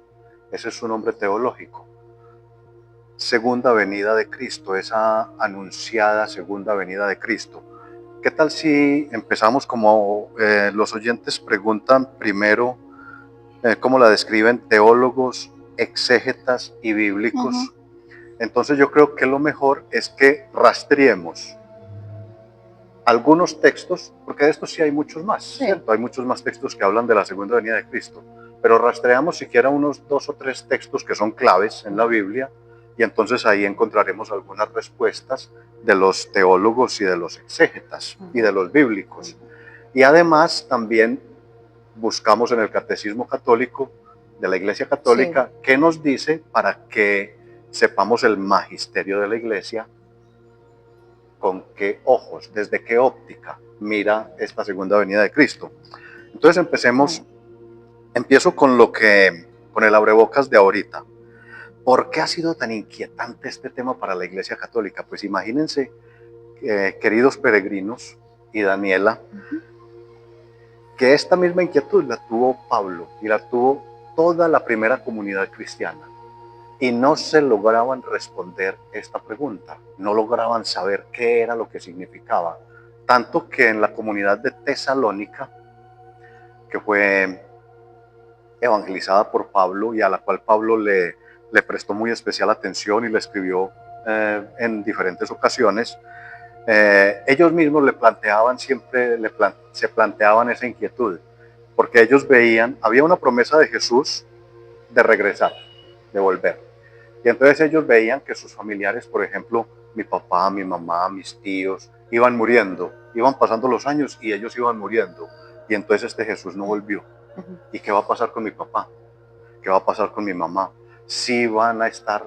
Ese es su nombre teológico. Segunda venida de Cristo, esa anunciada segunda venida de Cristo. ¿Qué tal si empezamos como los oyentes preguntan primero cómo la describen teólogos, exégetas y bíblicos? Entonces yo creo que lo mejor es que rastreemos algunos textos, porque de estos sí hay muchos más, ¿cierto? Hay muchos más textos que hablan de la segunda venida de Cristo, pero rastreamos siquiera unos 2 o 3 textos que son claves en la Biblia, y entonces ahí encontraremos algunas respuestas de los teólogos y de los exégetas y de los bíblicos. Y además también buscamos en el Catecismo Católico de la Iglesia Católica qué nos dice para que sepamos el magisterio de la Iglesia, con qué ojos, desde qué óptica mira esta segunda venida de Cristo. Entonces empiezo con el abrebocas de ahorita. ¿Por qué ha sido tan inquietante este tema para la Iglesia Católica? Pues imagínense, queridos peregrinos y Daniela, que esta misma inquietud la tuvo Pablo y la tuvo toda la primera comunidad cristiana. Y no se lograban responder esta pregunta, no lograban saber qué era lo que significaba. Tanto que en la comunidad de Tesalónica, que fue evangelizada por Pablo y a la cual Pablo le prestó muy especial atención y le escribió en diferentes ocasiones, ellos mismos le planteaban siempre, se planteaban esa inquietud, porque ellos veían, había una promesa de Jesús de regresar, de volver. Y entonces ellos veían que sus familiares, por ejemplo, mi papá, mi mamá, mis tíos, iban muriendo, iban pasando los años y ellos iban muriendo. Y entonces este Jesús no volvió. ¿Y qué va a pasar con mi papá? ¿Qué va a pasar con mi mamá? Si van a estar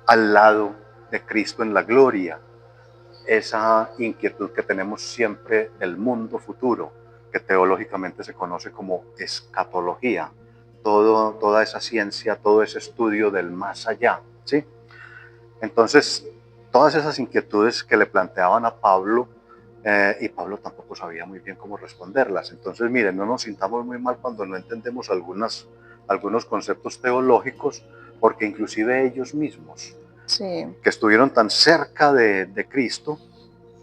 al lado de Cristo en la gloria. Esa inquietud que tenemos siempre del mundo futuro, que teológicamente se conoce como escatología. Toda esa ciencia, todo ese estudio del más allá, ¿sí? Entonces, todas esas inquietudes que le planteaban a Pablo, y Pablo tampoco sabía muy bien cómo responderlas. Entonces, miren, no nos sintamos muy mal cuando no entendemos algunos conceptos teológicos, porque inclusive ellos mismos, que estuvieron tan cerca de Cristo,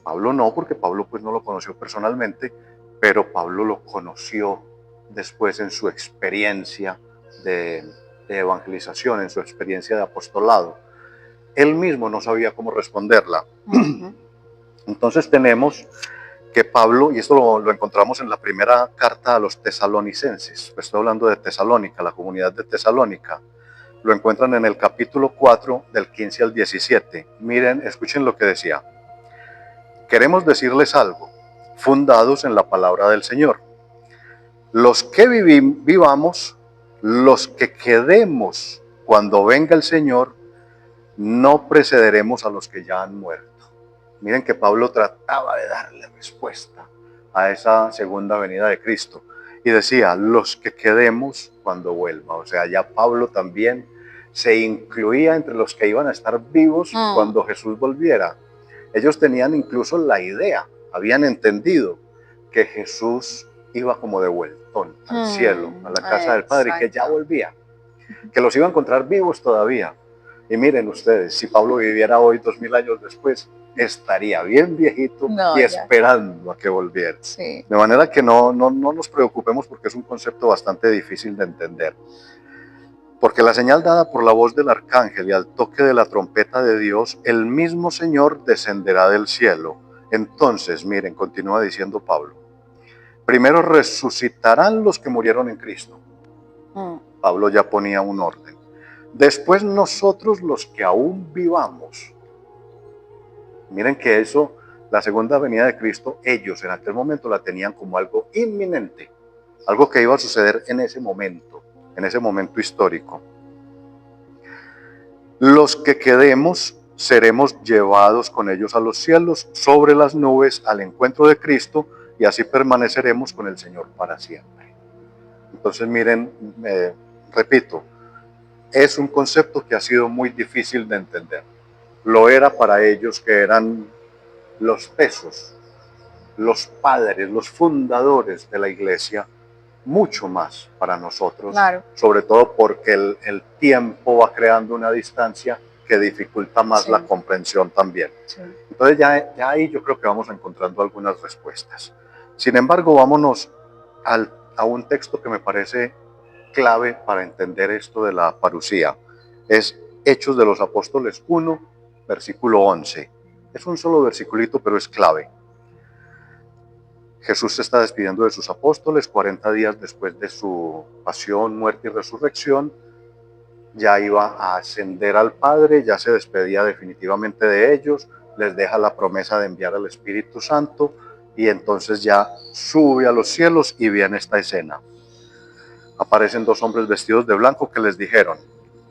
Pablo no, porque Pablo pues no lo conoció personalmente, pero Pablo lo conoció después en su experiencia de evangelización, en su experiencia de apostolado. Él mismo no sabía cómo responderla. Entonces tenemos que Pablo, y esto lo encontramos en la primera carta a los tesalonicenses, estoy hablando de Tesalónica, la comunidad de Tesalónica, lo encuentran en el capítulo 4 del 15 al 17. Miren, escuchen lo que decía. Queremos decirles algo, fundados en la palabra del Señor. Los que vivamos, los que quedemos cuando venga el Señor, no precederemos a los que ya han muerto. Miren que Pablo trataba de darle respuesta a esa segunda venida de Cristo. Y decía, los que quedemos cuando vuelva. O sea, ya Pablo también se incluía entre los que iban a estar vivos cuando Jesús volviera. Ellos tenían incluso la idea, habían entendido que Jesús iba como de vueltón al cielo, a la casa del Padre, y que ya volvía, que los iba a encontrar vivos todavía. Y miren ustedes, si Pablo viviera hoy 2000 años después, estaría bien viejito y esperando a que volviera. Sí. De manera que no nos preocupemos, porque es un concepto bastante difícil de entender. Porque la señal dada por la voz del arcángel y al toque de la trompeta de Dios, el mismo Señor descenderá del cielo. Entonces, miren, continúa diciendo Pablo, primero resucitarán los que murieron en Cristo. Pablo ya ponía un orden. Después nosotros los que aún vivamos. Miren que eso, la segunda venida de Cristo, ellos en aquel momento la tenían como algo inminente, algo que iba a suceder en ese momento histórico. Los que quedemos seremos llevados con ellos a los cielos, sobre las nubes, al encuentro de Cristo, y así permaneceremos con el Señor para siempre. Entonces miren, repito, es un concepto que ha sido muy difícil de entender. Lo era para ellos, que eran los pesos, los padres, los fundadores de la iglesia, mucho más para nosotros, claro. Sobre todo porque el tiempo va creando una distancia que dificulta más la comprensión también. Sí. Entonces ya ahí yo creo que vamos encontrando algunas respuestas. Sin embargo, vámonos a un texto que me parece clave para entender esto de la parusía. Es Hechos de los Apóstoles 1, versículo 11. Es un solo versiculito, pero es clave. Jesús se está despidiendo de sus apóstoles 40 días después de su pasión, muerte y resurrección. Ya iba a ascender al Padre, ya se despedía definitivamente de ellos, les deja la promesa de enviar al Espíritu Santo y entonces ya sube a los cielos y viene esta escena. Aparecen dos hombres vestidos de blanco que les dijeron: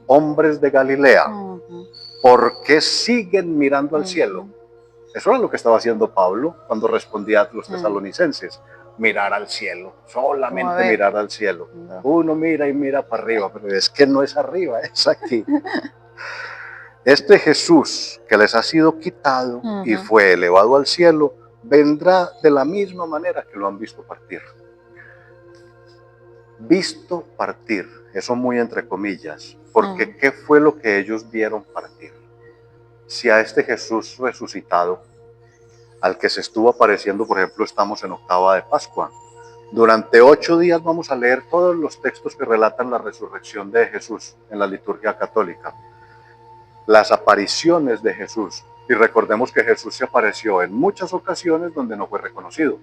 hombres de Galilea, ¿por qué siguen mirando al cielo? Eso era lo que estaba haciendo Pablo cuando respondía a los tesalonicenses. Mirar al cielo, solamente mirar al cielo. Uno mira y mira para arriba, pero es que no es arriba, es aquí. Este Jesús que les ha sido quitado y fue elevado al cielo, vendrá de la misma manera que lo han visto partir. Visto partir, eso muy entre comillas, porque ¿qué fue lo que ellos vieron partir? Si a este Jesús resucitado, al que se estuvo apareciendo, por ejemplo, estamos en octava de Pascua. Durante 8 días vamos a leer todos los textos que relatan la resurrección de Jesús en la liturgia católica. Las apariciones de Jesús. Y recordemos que Jesús se apareció en muchas ocasiones donde no fue reconocido.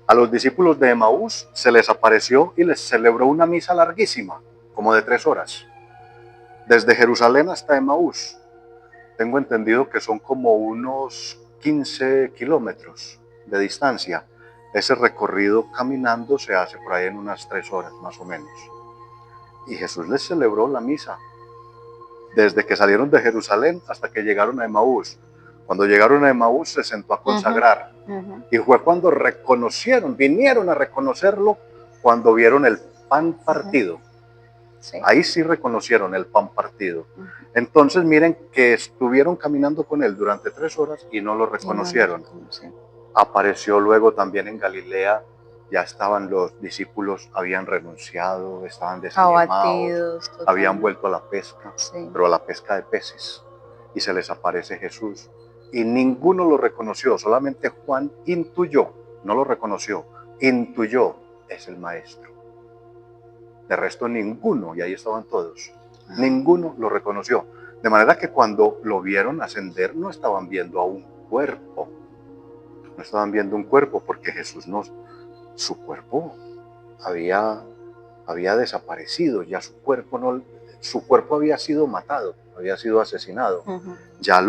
A los discípulos de Emaús se les apareció y les celebró una misa larguísima, como de 3 horas. Desde Jerusalén hasta Emaús, tengo entendido que son como unos 15 kilómetros de distancia. Ese recorrido caminando se hace por ahí en unas 3 horas más o menos. Y Jesús les celebró la misa desde que salieron de Jerusalén hasta que llegaron a Emaús. Cuando llegaron a Emaús se sentó a consagrar. Y fue cuando reconocieron, vinieron a reconocerlo cuando vieron el pan partido. Sí. Ahí sí reconocieron el pan partido. Entonces miren que estuvieron caminando con él durante 3 horas y no lo reconocieron. Apareció luego también en Galilea, ya estaban los discípulos, habían renunciado, estaban desanimados, habían vuelto a la pesca, pero a la pesca de peces. Y se les aparece Jesús. Y ninguno lo reconoció, solamente Juan intuyó, no lo reconoció, intuyó, es el maestro. De resto ninguno, y ahí estaban todos, ninguno lo reconoció. De manera que cuando lo vieron ascender no estaban viendo a un cuerpo, no estaban viendo un cuerpo porque Jesús no, su cuerpo había desaparecido, ya su cuerpo había sido matado, había sido asesinado. Ya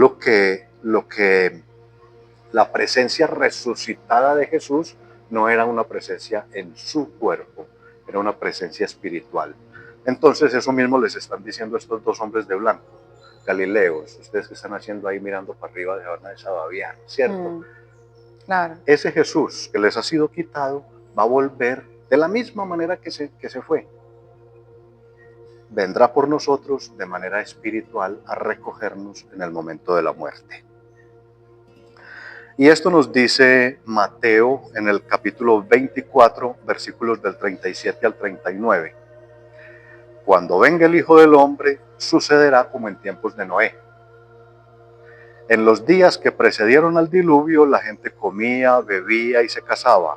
la presencia resucitada de Jesús no era una presencia en su cuerpo, era una presencia espiritual. Entonces eso mismo les están diciendo estos dos hombres de blanco, Galileos, ustedes que están haciendo ahí mirando para arriba de van a desababiar, ¿cierto? Claro. Ese Jesús que les ha sido quitado va a volver de la misma manera que se fue. Vendrá por nosotros de manera espiritual a recogernos en el momento de la muerte. Y esto nos dice Mateo en el capítulo 24, versículos del 37 al 39. Cuando venga el Hijo del Hombre, sucederá como en tiempos de Noé. En los días que precedieron al diluvio, la gente comía, bebía y se casaba,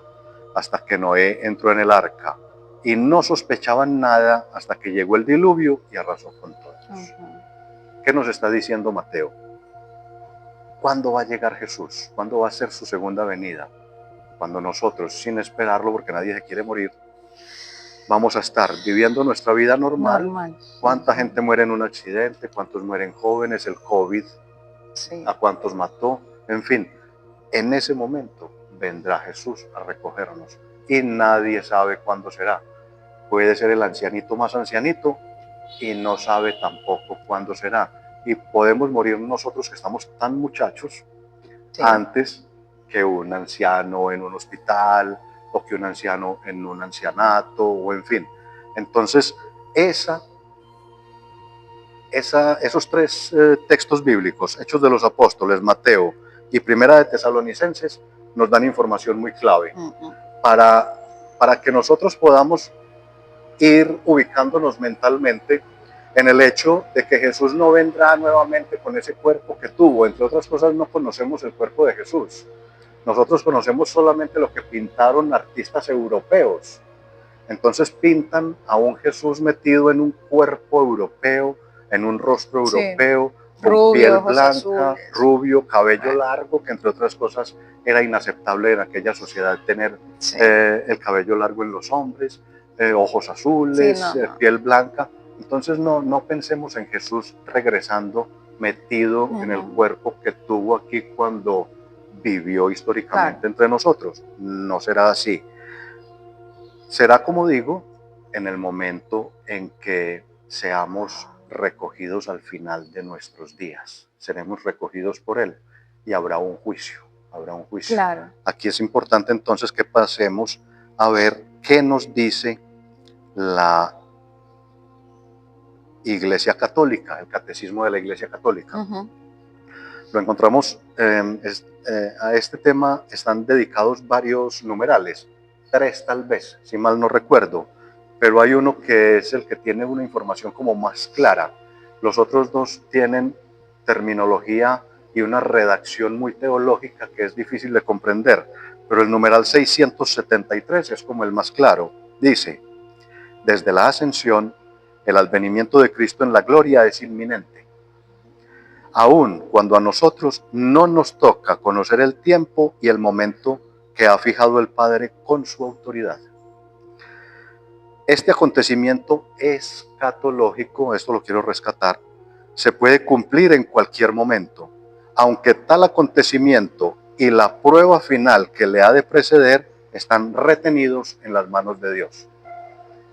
hasta que Noé entró en el arca. Y no sospechaban nada hasta que llegó el diluvio y arrasó con todos. ¿Qué nos está diciendo Mateo? ¿Cuándo va a llegar Jesús? ¿Cuándo va a ser su segunda venida? Cuando nosotros, sin esperarlo, porque nadie se quiere morir, vamos a estar viviendo nuestra vida normal. ¿Cuánta gente muere en un accidente? ¿Cuántos mueren jóvenes? El COVID, ¿a cuántos mató? En fin, en ese momento vendrá Jesús a recogernos y nadie sabe cuándo será. Puede ser el ancianito más ancianito y no sabe tampoco cuándo será. Y podemos morir nosotros que estamos tan muchachos antes que un anciano en un hospital o que un anciano en un ancianato o en fin. Entonces esos 3 textos bíblicos, Hechos de los Apóstoles, Mateo y Primera de Tesalonicenses, nos dan información muy clave para que nosotros podamos ir ubicándonos mentalmente en el hecho de que Jesús no vendrá nuevamente con ese cuerpo que tuvo. Entre otras cosas, no conocemos el cuerpo de Jesús. Nosotros conocemos solamente lo que pintaron artistas europeos. Entonces pintan a un Jesús metido en un cuerpo europeo, en un rostro europeo, con Rubio, piel ojos blanca, azules. rubio, cabello Bueno, largo, que entre otras cosas era inaceptable en aquella sociedad tener sí, el cabello largo en los hombres, ojos sí, azules, no, no. piel blanca. Entonces no pensemos en Jesús regresando metido en el Ujú, cuerpo que tuvo aquí cuando vivió claro, históricamente entre nosotros. No será así. Será, como digo, en el momento en que seamos recogidos al final de nuestros días. Seremos recogidos por Él y habrá un juicio, habrá un juicio. claro. Aquí es importante entonces que pasemos a ver qué nos dice la Iglesia Católica, el Catecismo de la Iglesia Católica. Ujú, Lo encontramos, a este tema están dedicados varios numerales, 3 tal vez, si mal no recuerdo, pero hay uno que es el que tiene una información como más clara. Los otros 2 tienen terminología y una redacción muy teológica que es difícil de comprender, pero el numeral 673 es como el más claro. Dice: desde la ascensión, el advenimiento de Cristo en la gloria es inminente, aun cuando a nosotros no nos toca conocer el tiempo y el momento que ha fijado el Padre con su autoridad. Este acontecimiento escatológico, esto lo quiero rescatar, se puede cumplir en cualquier momento, aunque tal acontecimiento y la prueba final que le ha de preceder están retenidos en las manos de Dios.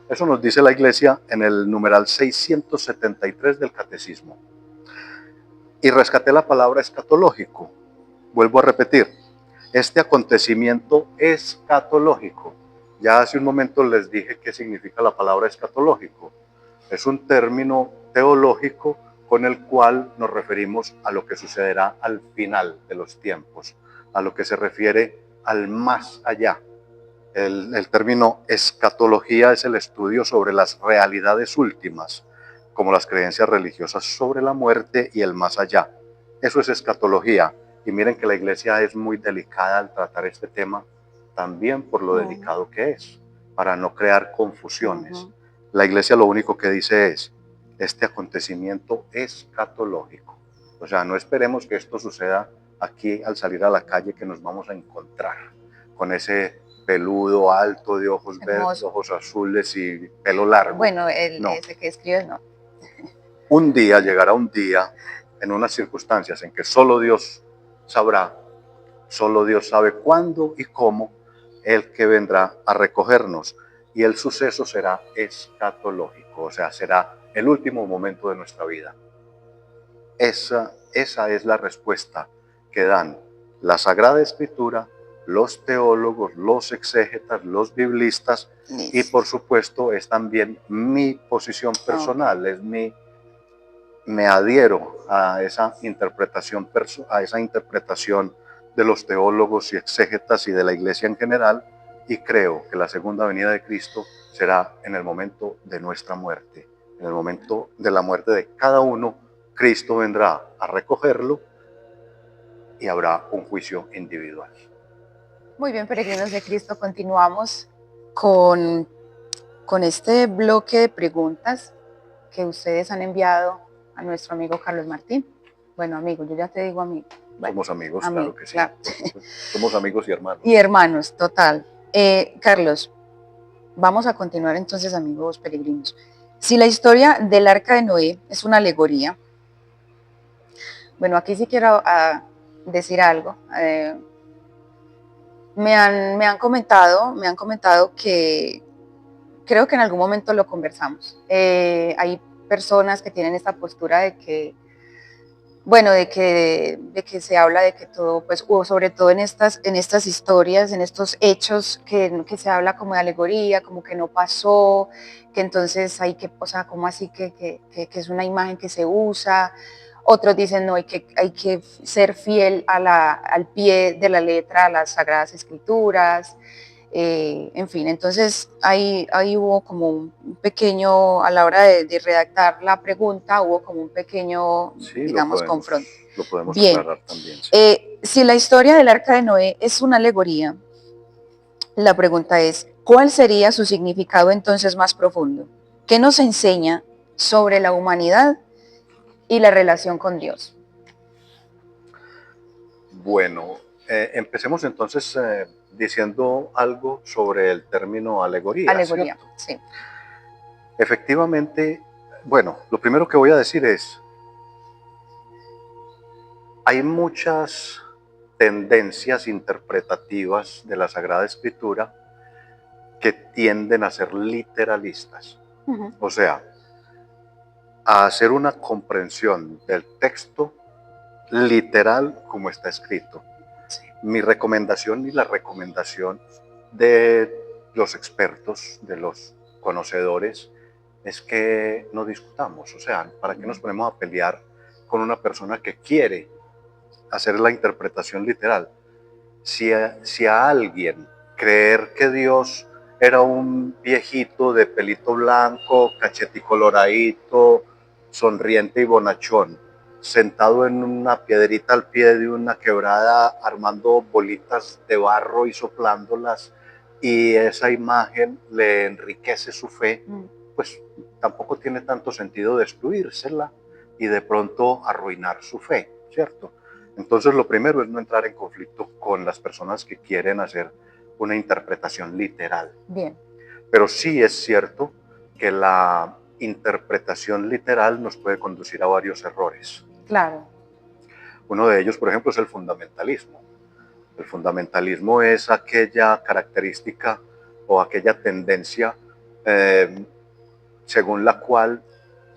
Eso nos dice la Iglesia en el numeral 673 del Catecismo. Y rescaté la palabra escatológico. Vuelvo a repetir, este acontecimiento escatológico. Ya hace un momento les dije qué significa la palabra escatológico. Es un término teológico con el cual nos referimos a lo que sucederá al final de los tiempos, a lo que se refiere al más allá. El término escatología es el estudio sobre las realidades últimas, como las creencias religiosas sobre la muerte y el más allá. Eso es escatología. Y miren que la iglesia es muy delicada al tratar este tema, también por lo ujú, delicado que es, para no crear confusiones. ujú. La iglesia lo único que dice es, este acontecimiento escatológico. O sea, no esperemos que esto suceda aquí al salir a la calle, que nos vamos a encontrar con ese peludo, alto, de ojos verdes, Hermoso. ojos azules y pelo largo. Bueno, No. ese que escribes, no. Un día llegará un día, en unas circunstancias en que solo Dios sabrá, solo Dios sabe cuándo y cómo, el que vendrá a recogernos. Y el suceso será escatológico, o sea, será el último momento de nuestra vida. Esa es la respuesta que dan la Sagrada Escritura, los teólogos, los exégetas, los biblistas, y por Listo. supuesto es también mi posición Ok. personal, me adhiero a esa interpretación de los teólogos y exégetas y de la Iglesia en general, y creo que la segunda venida de Cristo será en el momento de nuestra muerte, en el momento de la muerte de cada uno. Cristo vendrá a recogerlo y habrá un juicio individual. Muy bien, peregrinos de Cristo, continuamos con, con este bloque de preguntas que ustedes han enviado a nuestro amigo Carlos Martín. Bueno, amigo, yo ya te digo amigo. Bueno, Somos amigos, claro amigo, que sí, claro. por supuesto. Somos amigos y Y hermanos. hermanos, total. Carlos, vamos a continuar entonces, amigos peregrinos. Si la historia del arca de Noé es una alegoría, bueno, aquí sí quiero decir algo. Me han comentado que creo que en algún momento lo conversamos. Hay personas que tienen esta postura de que, bueno, de que se habla de que todo, pues, o sobre todo en estas historias, en estos hechos, que se habla como de alegoría, como que no pasó, que entonces hay que, o sea, como así que es una imagen que se usa. Otros dicen, no, hay que ser fiel al pie de la letra, a las Sagradas Escrituras. En fin, entonces ahí hubo como un pequeño, a la hora de redactar la pregunta, hubo como un pequeño, Sí, digamos, confronto. lo podemos Bien, aclarar también, sí. si la historia del arca de Noé es una alegoría, la pregunta es, ¿cuál sería su significado entonces más profundo? ¿Qué nos enseña sobre la humanidad y la relación con Dios. Bueno, empecemos entonces diciendo algo sobre el término alegoría, Alegoría, ¿cierto? sí. Efectivamente, bueno, lo primero que voy a decir es, hay muchas tendencias interpretativas de la Sagrada Escritura que tienden a ser literalistas, Ujú. o sea, a hacer una comprensión del texto literal como está escrito. Sí. Mi recomendación y la recomendación de los expertos, de los conocedores, es que no discutamos. O sea, ¿para qué nos ponemos a pelear con una persona que quiere hacer la interpretación literal? Si a alguien creer que Dios era un viejito de pelito blanco, cacheticoloradito, sonriente y bonachón, sentado en una piedrita al pie de una quebrada, armando bolitas de barro y soplándolas, y esa imagen le enriquece su fe, pues tampoco tiene tanto sentido destruírsela y de pronto arruinar su fe, ¿cierto? Entonces lo primero es no entrar en conflicto con las personas que quieren hacer una interpretación literal. Bien. Pero sí es cierto que la interpretación literal nos puede conducir a varios errores. Claro. Uno de ellos, por ejemplo, es el fundamentalismo. El fundamentalismo es aquella característica o aquella tendencia eh, según la cual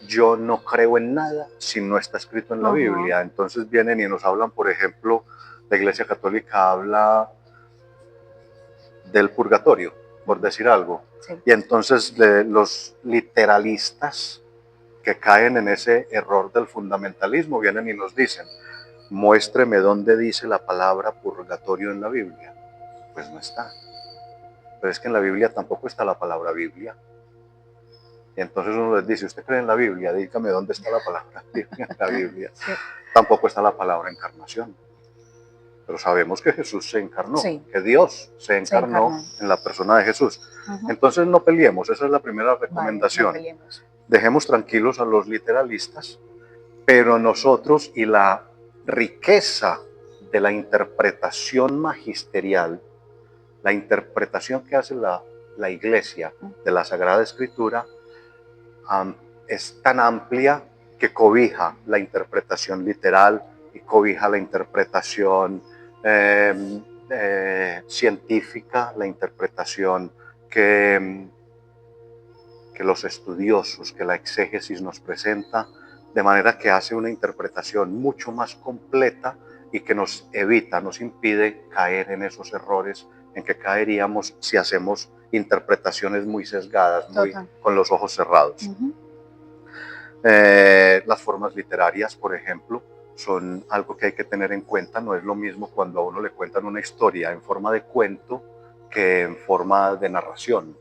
yo no creo en nada si no está escrito en la Biblia. Entonces vienen y nos hablan, por ejemplo, la Iglesia Católica habla del purgatorio, por decir algo. Sí. Y entonces los literalistas que caen en ese error del fundamentalismo vienen y nos dicen, muéstreme dónde dice la palabra purgatorio en la Biblia. Pues no está. Pero es que en la Biblia tampoco está la palabra Biblia. Y entonces uno les dice, ¿usted cree en la Biblia? Dígame dónde está la palabra Biblia en la Biblia. Sí. Tampoco está la palabra encarnación. Pero sabemos que Jesús se encarnó, Sí. que Dios se encarnó en la persona de Jesús. Entonces no peleemos, esa es la primera recomendación. Vale, no peleemos. Dejemos tranquilos a los literalistas, pero nosotros y la riqueza de la interpretación magisterial, la interpretación que hace la Iglesia de la Sagrada Escritura, es tan amplia que cobija la interpretación literal y cobija la interpretación científica, la interpretación que los estudiosos, que la exégesis nos presenta, de manera que hace una interpretación mucho más completa y que nos evita, nos impide caer en esos errores en que caeríamos si hacemos interpretaciones muy sesgadas, muy con los ojos cerrados. Las formas literarias, por ejemplo, son algo que hay que tener en cuenta. No es lo mismo cuando a uno le cuentan una historia en forma de cuento que en forma de narración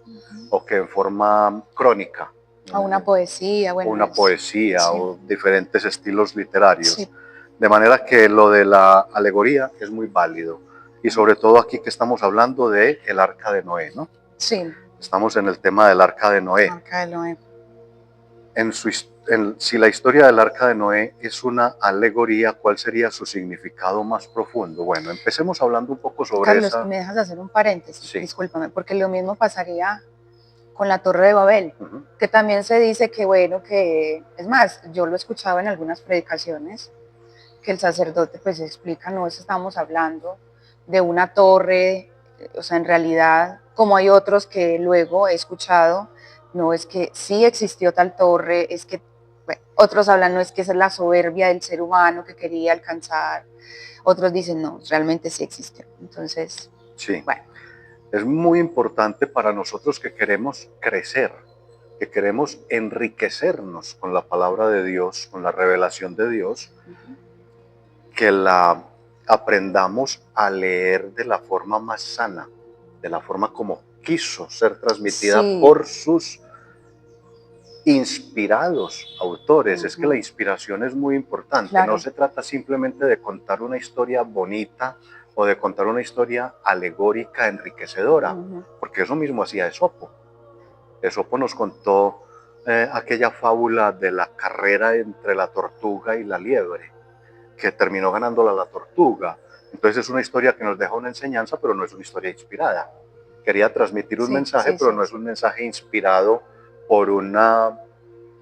o que en forma crónica. O una poesía, bueno. Una poesía sí. o diferentes estilos literarios. Sí. De manera que lo de la alegoría es muy válido. Y sobre todo aquí que estamos hablando de el Arca de Noé, ¿no? Sí. Estamos en el tema del Arca de Noé. Arca de Noé. Si la historia del Arca de Noé es una alegoría, ¿cuál sería su significado más profundo? Bueno, empecemos hablando un poco sobre Carlos, esa... ¿me dejas hacer un paréntesis? Sí. Discúlpame, porque lo mismo pasaría con la Torre de Babel, que también se dice que, bueno, que, es más, yo lo escuchaba en algunas predicaciones, que el sacerdote pues explica, no estamos hablando de una torre, o sea, en realidad, como hay otros que luego he escuchado, no es que sí existió tal torre, es que bueno, otros hablan, no es que esa es la soberbia del ser humano que quería alcanzar, otros dicen, no, realmente sí existió. Entonces, sí. Bueno. Es muy importante para nosotros que queremos crecer, que queremos enriquecernos con la palabra de Dios, con la revelación de Dios, que la aprendamos a leer de la forma más sana, de la forma como quiso ser transmitida por sus inspirados autores. Es que la inspiración es muy importante. Claro. No se trata simplemente de contar una historia bonita o de contar una historia alegórica, enriquecedora, porque eso mismo hacía Esopo. Esopo nos contó aquella fábula de la carrera entre la tortuga y la liebre, que terminó ganándola la tortuga. Entonces es una historia que nos deja una enseñanza, pero no es una historia inspirada. Quería transmitir un mensaje, pero no es un mensaje inspirado por,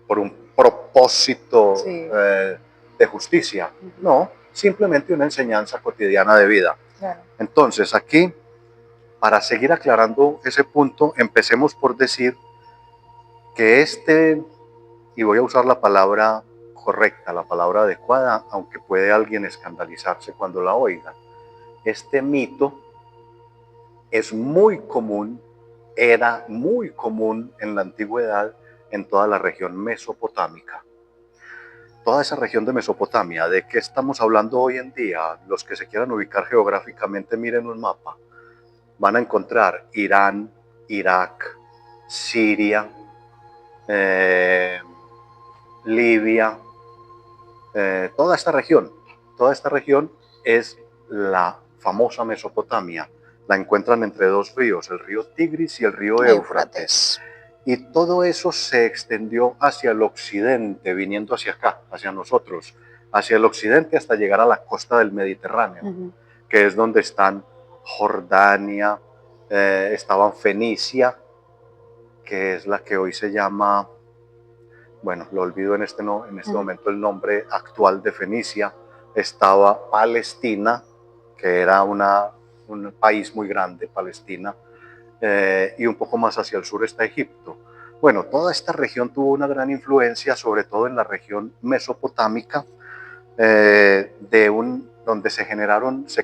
por un propósito de justicia. No, simplemente una enseñanza cotidiana de vida. Claro. Entonces aquí, para seguir aclarando ese punto, empecemos por decir que y voy a usar la palabra correcta, la palabra adecuada, aunque puede alguien escandalizarse cuando la oiga. Este mito es muy común, era muy común en la antigüedad en toda la región mesopotámica. Toda esa región de Mesopotamia, ¿de qué estamos hablando hoy en día? Los que se quieran ubicar geográficamente, miren un mapa. Van a encontrar Irán, Irak, Siria, Libia, toda esta región es la famosa Mesopotamia. La encuentran entre dos ríos, el río Tigris y el río Éufrates. Y todo eso se extendió hacia el occidente, viniendo hacia acá, hacia nosotros, hacia el occidente hasta llegar a la costa del Mediterráneo, que es donde están Jordania, estaban Fenicia, que es la que hoy se llama, bueno, lo olvido en este momento el nombre actual de Fenicia. Estaba Palestina, que era un país muy grande, Palestina, y un poco más hacia el sur está Egipto. Bueno, toda esta región tuvo una gran influencia, sobre todo en la región mesopotámica, donde se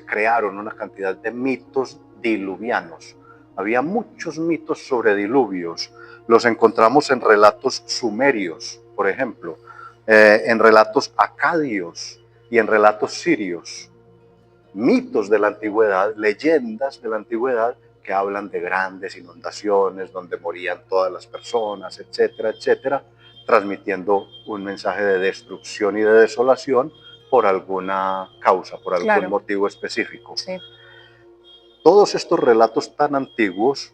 crearon una cantidad de mitos diluvianos. Había muchos mitos sobre diluvios. Los encontramos en relatos sumerios, por ejemplo, en relatos acadios y en relatos sirios. Mitos de la antigüedad, leyendas de la antigüedad que hablan de grandes inundaciones donde morían todas las personas, etcétera, etcétera, transmitiendo un mensaje de destrucción y de desolación por alguna causa, por algún motivo específico. Sí. Todos estos relatos tan antiguos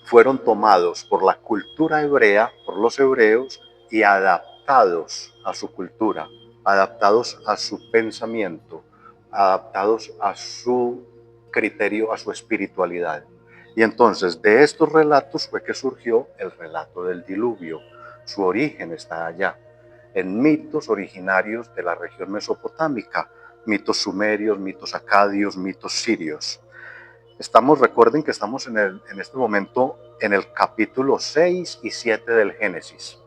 fueron tomados por la cultura hebrea, por los hebreos, y adaptados a su cultura, adaptados a su pensamiento, adaptados a su criterio, a su espiritualidad. Y entonces de estos relatos fue que surgió el relato del diluvio. Su origen está allá, en mitos originarios de la región mesopotámica, mitos sumerios, mitos acadios, mitos sirios. Recuerden que estamos en este momento en el capítulo 6 y 7 del Génesis.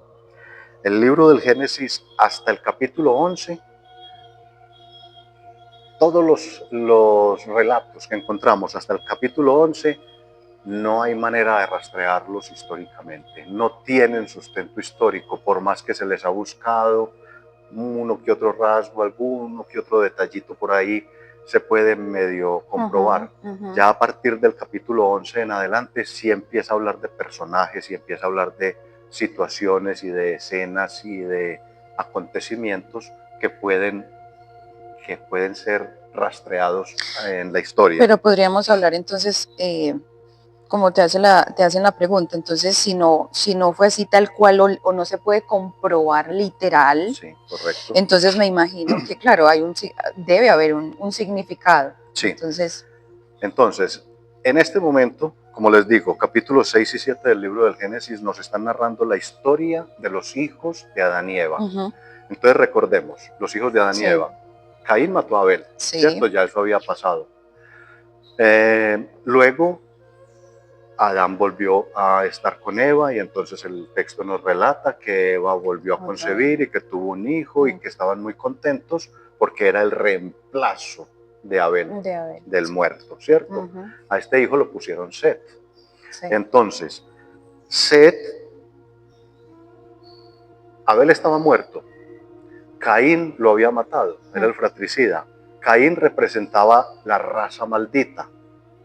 El libro del Génesis hasta el capítulo 11, todos los relatos que encontramos hasta el capítulo 11, no hay manera de rastrearlos históricamente. No tienen sustento histórico, por más que se les ha buscado uno que otro rasgo, alguno que otro detallito por ahí, se puede medio comprobar. Ya a partir del capítulo 11 en adelante sí empieza a hablar de personajes y empieza a hablar de situaciones y de escenas y de acontecimientos que pueden ser rastreados en la historia. Pero podríamos hablar entonces, como te hacen la pregunta, entonces si no fue así tal cual o no se puede comprobar literal, sí, correcto. Entonces me imagino que claro, debe haber un significado. Sí. Entonces, en este momento, como les digo, capítulos 6 y 7 del libro del Génesis nos están narrando la historia de los hijos de Adán y Eva. Entonces recordemos, los hijos de Adán y Eva. Caín mató a Abel, ¿cierto? Ya eso había pasado. Luego Adán volvió a estar con Eva y entonces el texto nos relata que Eva volvió a concebir y que tuvo un hijo y que estaban muy contentos porque era el reemplazo de Abel, del muerto, ¿cierto? A este hijo lo pusieron Set. Entonces, Set, Abel estaba muerto, Caín lo había matado, era el fratricida. Caín representaba la raza maldita,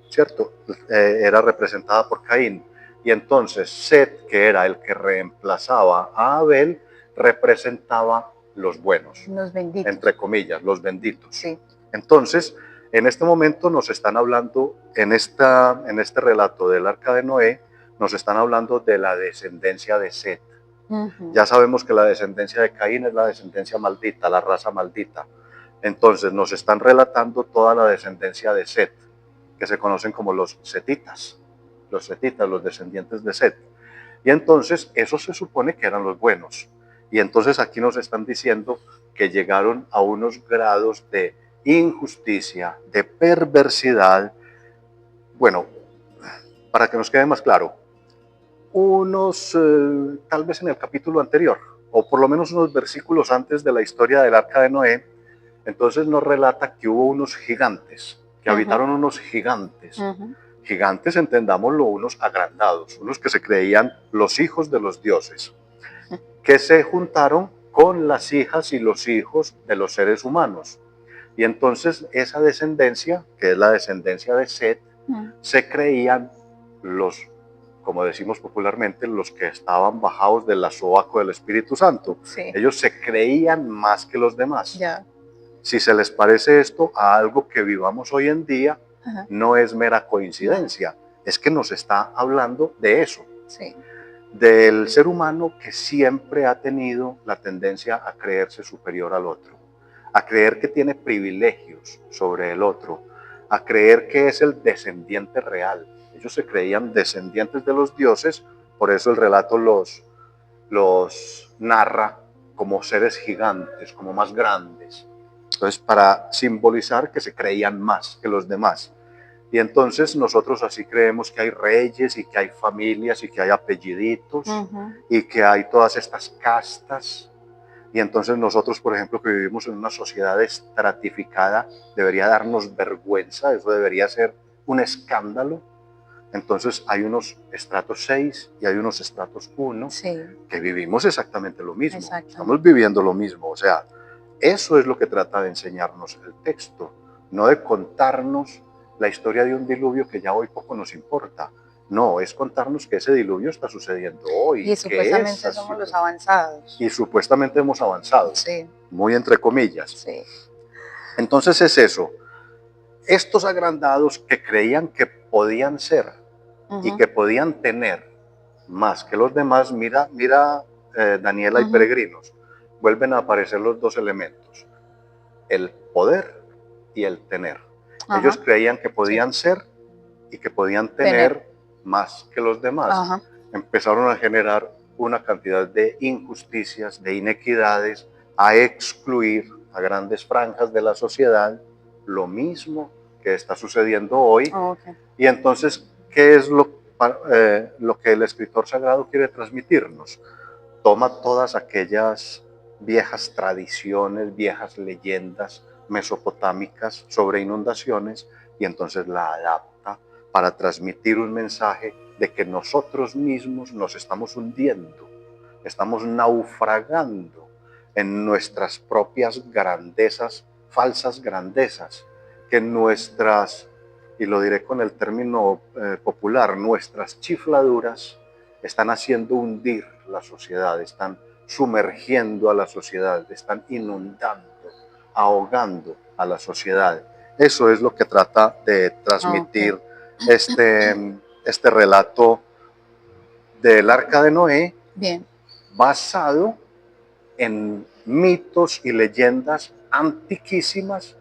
¿cierto? Era representada por Caín. Y entonces Set, que era el que reemplazaba a Abel, representaba los buenos. Los benditos. Entre comillas, los benditos. Sí. Entonces, en este momento nos están hablando, en este relato del Arca de Noé, nos están hablando de la descendencia de Set. Ujú. Ya sabemos que la descendencia de Caín es la descendencia maldita, la raza maldita. Entonces nos están relatando toda la descendencia de Set, que se conocen como los setitas, los descendientes de Set. Y entonces eso se supone que eran los buenos. Y entonces aquí nos están diciendo que llegaron a unos grados de injusticia, de perversidad. Bueno, para que nos quede más claro, tal vez en el capítulo anterior, o por lo menos unos versículos antes de la historia del arca de Noé, entonces nos relata que hubo unos gigantes, que Ujú. habitaron unos gigantes. Ujú. Gigantes, entendámoslo, unos agrandados, unos que se creían los hijos de los dioses, que se juntaron con las hijas y los hijos de los seres humanos. Y entonces esa descendencia, que es la descendencia de Set, Ujú. se creían los, como decimos popularmente, los que estaban bajados del sobaco del Espíritu Santo. Sí, Ellos se creían más que los demás. ya. Si se les parece esto a algo que vivamos hoy en día, Ajá. no es mera No, coincidencia, es que nos está hablando de eso, sí. del ser humano que siempre ha tenido la tendencia a creerse superior al otro, a creer que tiene privilegios sobre el otro, a creer que es el descendiente real. Ellos se creían descendientes de los dioses, por eso el relato los narra como seres gigantes, como más grandes. Entonces, para simbolizar que se creían más que los demás. Y entonces nosotros así creemos que hay reyes y que hay familias y que hay apelliditos Ujú. y que hay todas estas castas. Y entonces nosotros, por ejemplo, que vivimos en una sociedad estratificada, debería darnos vergüenza, eso debería ser un escándalo. Entonces hay unos estratos 6 y hay unos estratos 1 Sí, que vivimos exactamente lo mismo, estamos exactamente. viviendo lo mismo. O sea, eso es lo que trata de enseñarnos el texto, no de contarnos la historia de un diluvio que ya hoy poco nos importa. No, es contarnos que ese diluvio está sucediendo hoy, Y que esa supuestamente somos los situación. avanzados. Y supuestamente hemos avanzado, Sí, muy entre comillas. sí. Entonces es eso, estos agrandados que creían que podían ser y Ujú. que podían tener más que los demás, mira, Daniela y Ujú. Peregrinos, vuelven a aparecer los dos elementos, el poder y el tener. Ellos Ajá, creían que sí. podían ser y que podían Tener. tener más que los demás. Ajá. Empezaron a generar una cantidad de injusticias, de inequidades, a excluir a grandes franjas de la sociedad, lo mismo que está sucediendo hoy. Ok. Y entonces, ¿qué es lo que el escritor sagrado quiere transmitirnos? Toma todas aquellas viejas tradiciones, viejas leyendas mesopotámicas sobre inundaciones y entonces la adapta para transmitir un mensaje de que nosotros mismos nos estamos hundiendo, estamos naufragando en nuestras propias grandezas, falsas grandezas, que nuestras, y lo diré con el término popular, nuestras chifladuras están haciendo hundir la sociedad, están sumergiendo a la sociedad, están inundando, ahogando a la sociedad. Eso es lo que trata de Ok. transmitir este relato del Arca de Noé, Bien. basado en mitos y leyendas antiquísimas,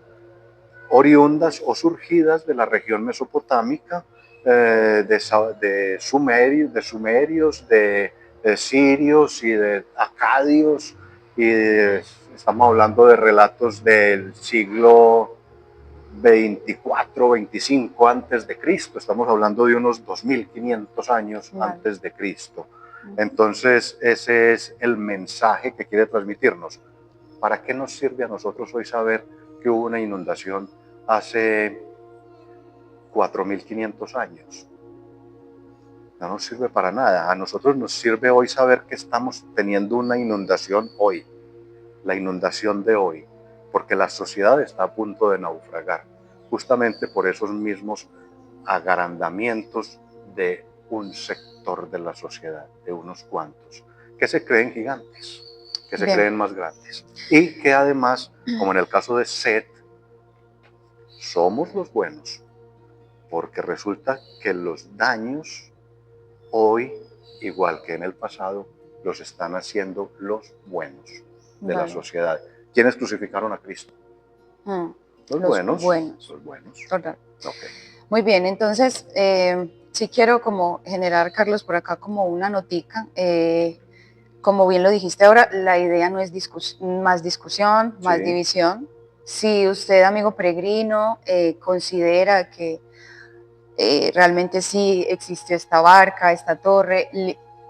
oriundas o surgidas de la región mesopotámica, sumerios, de sirios y de acadios, y estamos hablando de relatos del siglo 24, 25 antes de Cristo. Estamos hablando de unos 2500 años Vale. antes de Cristo. Ujú. Entonces, ese es el mensaje que quiere transmitirnos. ¿Para qué nos sirve a nosotros hoy saber que hubo una inundación hace 4500 años? No nos sirve para nada. A nosotros nos sirve hoy saber que estamos teniendo una inundación hoy, la inundación de hoy, porque la sociedad está a punto de naufragar, justamente por esos mismos agrandamientos de un sector de la sociedad, de unos cuantos, que se creen gigantes, que se Bien. creen más grandes, y que además, como en el caso de Set, somos los buenos, porque resulta que los daños hoy, igual que en el pasado, los están haciendo los buenos de la Vale. sociedad. ¿Quiénes crucificaron a Cristo? Mm, Los Los buenos. buenos. Los buenos. Total. Ok. Muy bien, entonces sí quiero como generar, Carlos, por acá como una notica. Como bien lo dijiste ahora, la idea no es más discusión, más Sí. división. Si usted, amigo peregrino, considera que realmente sí existió esta barca, esta torre,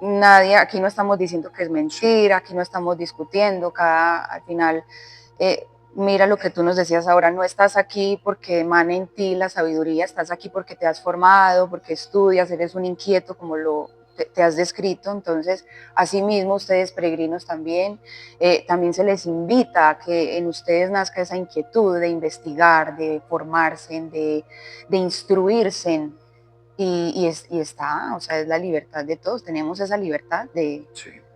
nadie, aquí no estamos diciendo que es mentira, aquí no estamos discutiendo, al final, eh, mira lo que tú nos decías ahora, no estás aquí porque emana en ti la sabiduría, estás aquí porque te has formado, porque estudias, eres un inquieto como te has descrito. Entonces, asimismo, ustedes peregrinos también, también se les invita a que en ustedes nazca esa inquietud de investigar, de formarse, de instruirse. Y está, o sea, es la libertad de todos, tenemos esa libertad Sí.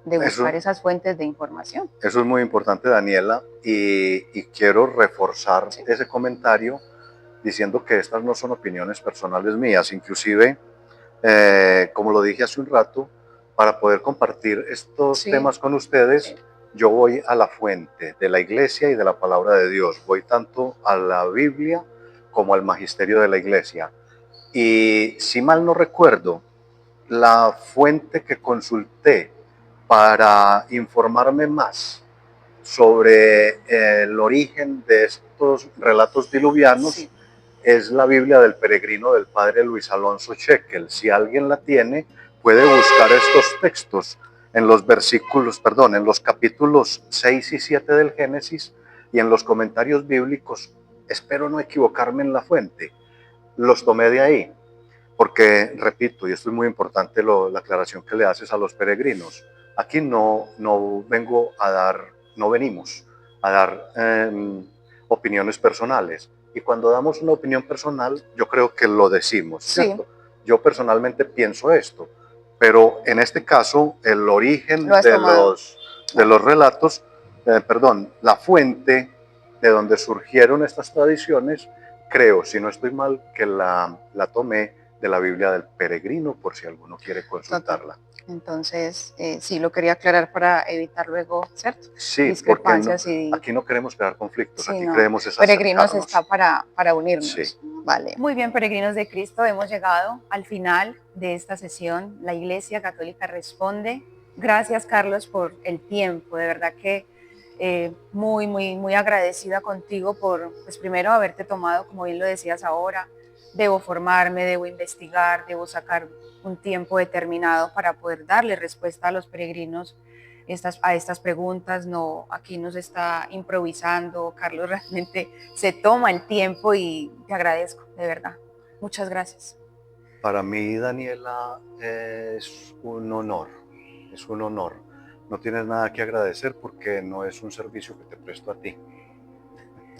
de buscar Eso, esas fuentes de información. eso es muy importante, Daniela, y quiero reforzar Sí. ese comentario diciendo que estas no son opiniones personales mías, inclusive, como lo dije hace un rato, para poder compartir estos Sí, temas con ustedes, sí. yo voy a la fuente de la iglesia y de la palabra de Dios, voy tanto a la Biblia como al magisterio de la iglesia. Y si mal no recuerdo, la fuente que consulté para informarme más sobre el origen de estos relatos diluvianos Sí. es la Biblia del Peregrino del padre Luis Alonso Shekel. Si alguien la tiene, puede buscar estos textos en los versículos, perdón, en los capítulos 6 y 7 del Génesis y en los comentarios bíblicos. Espero no equivocarme en la fuente. Los tomé de ahí, porque, repito, y esto es muy importante la aclaración que le haces a los peregrinos, aquí no vengo a dar, no venimos a dar opiniones personales. Y cuando damos una opinión personal, yo creo que lo decimos, Sí, ¿cierto? Yo personalmente pienso esto, pero en este caso, el lo origen has tomado. de Claro. los relatos, perdón, la fuente de donde surgieron estas tradiciones, creo, si no estoy mal, que la tomé de la Biblia del Peregrino, por si alguno quiere Total. consultarla. Entonces, sí, lo quería aclarar para evitar luego, ¿cierto? Sí, porque no, Discrepancias y aquí no queremos crear conflictos, sí, aquí no. queremos es Peregrinos está acercarnos. para Sí, unirnos. Vale. Muy bien, peregrinos de Cristo, hemos llegado al final de esta sesión. La Iglesia Católica responde. Gracias, Carlos, por el tiempo. De verdad que muy, muy, muy agradecida contigo por, pues primero, haberte tomado, como bien lo decías ahora. Debo formarme, debo investigar, debo sacar un tiempo determinado para poder darle respuesta a los peregrinos a estas preguntas. No, aquí nos está improvisando. Carlos realmente se toma el tiempo y te agradezco, de verdad. Muchas gracias. para mí, Daniela, es un honor, es un honor. No tienes nada que agradecer porque no es un servicio que te presto a ti,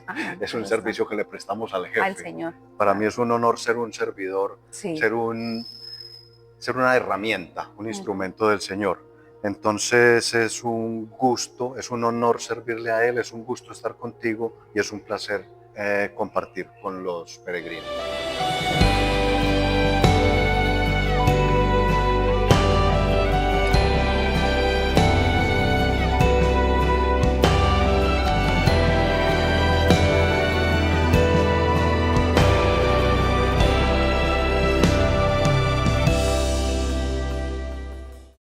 Bueno, es un ahí está. servicio que le prestamos al Al jefe. Señor. Para mí Claro. es un honor ser un servidor, Sí. ser una herramienta, un Ujú. instrumento del Señor. Entonces es un gusto, es un honor servirle a Él, es un gusto estar contigo y es un placer compartir con los peregrinos.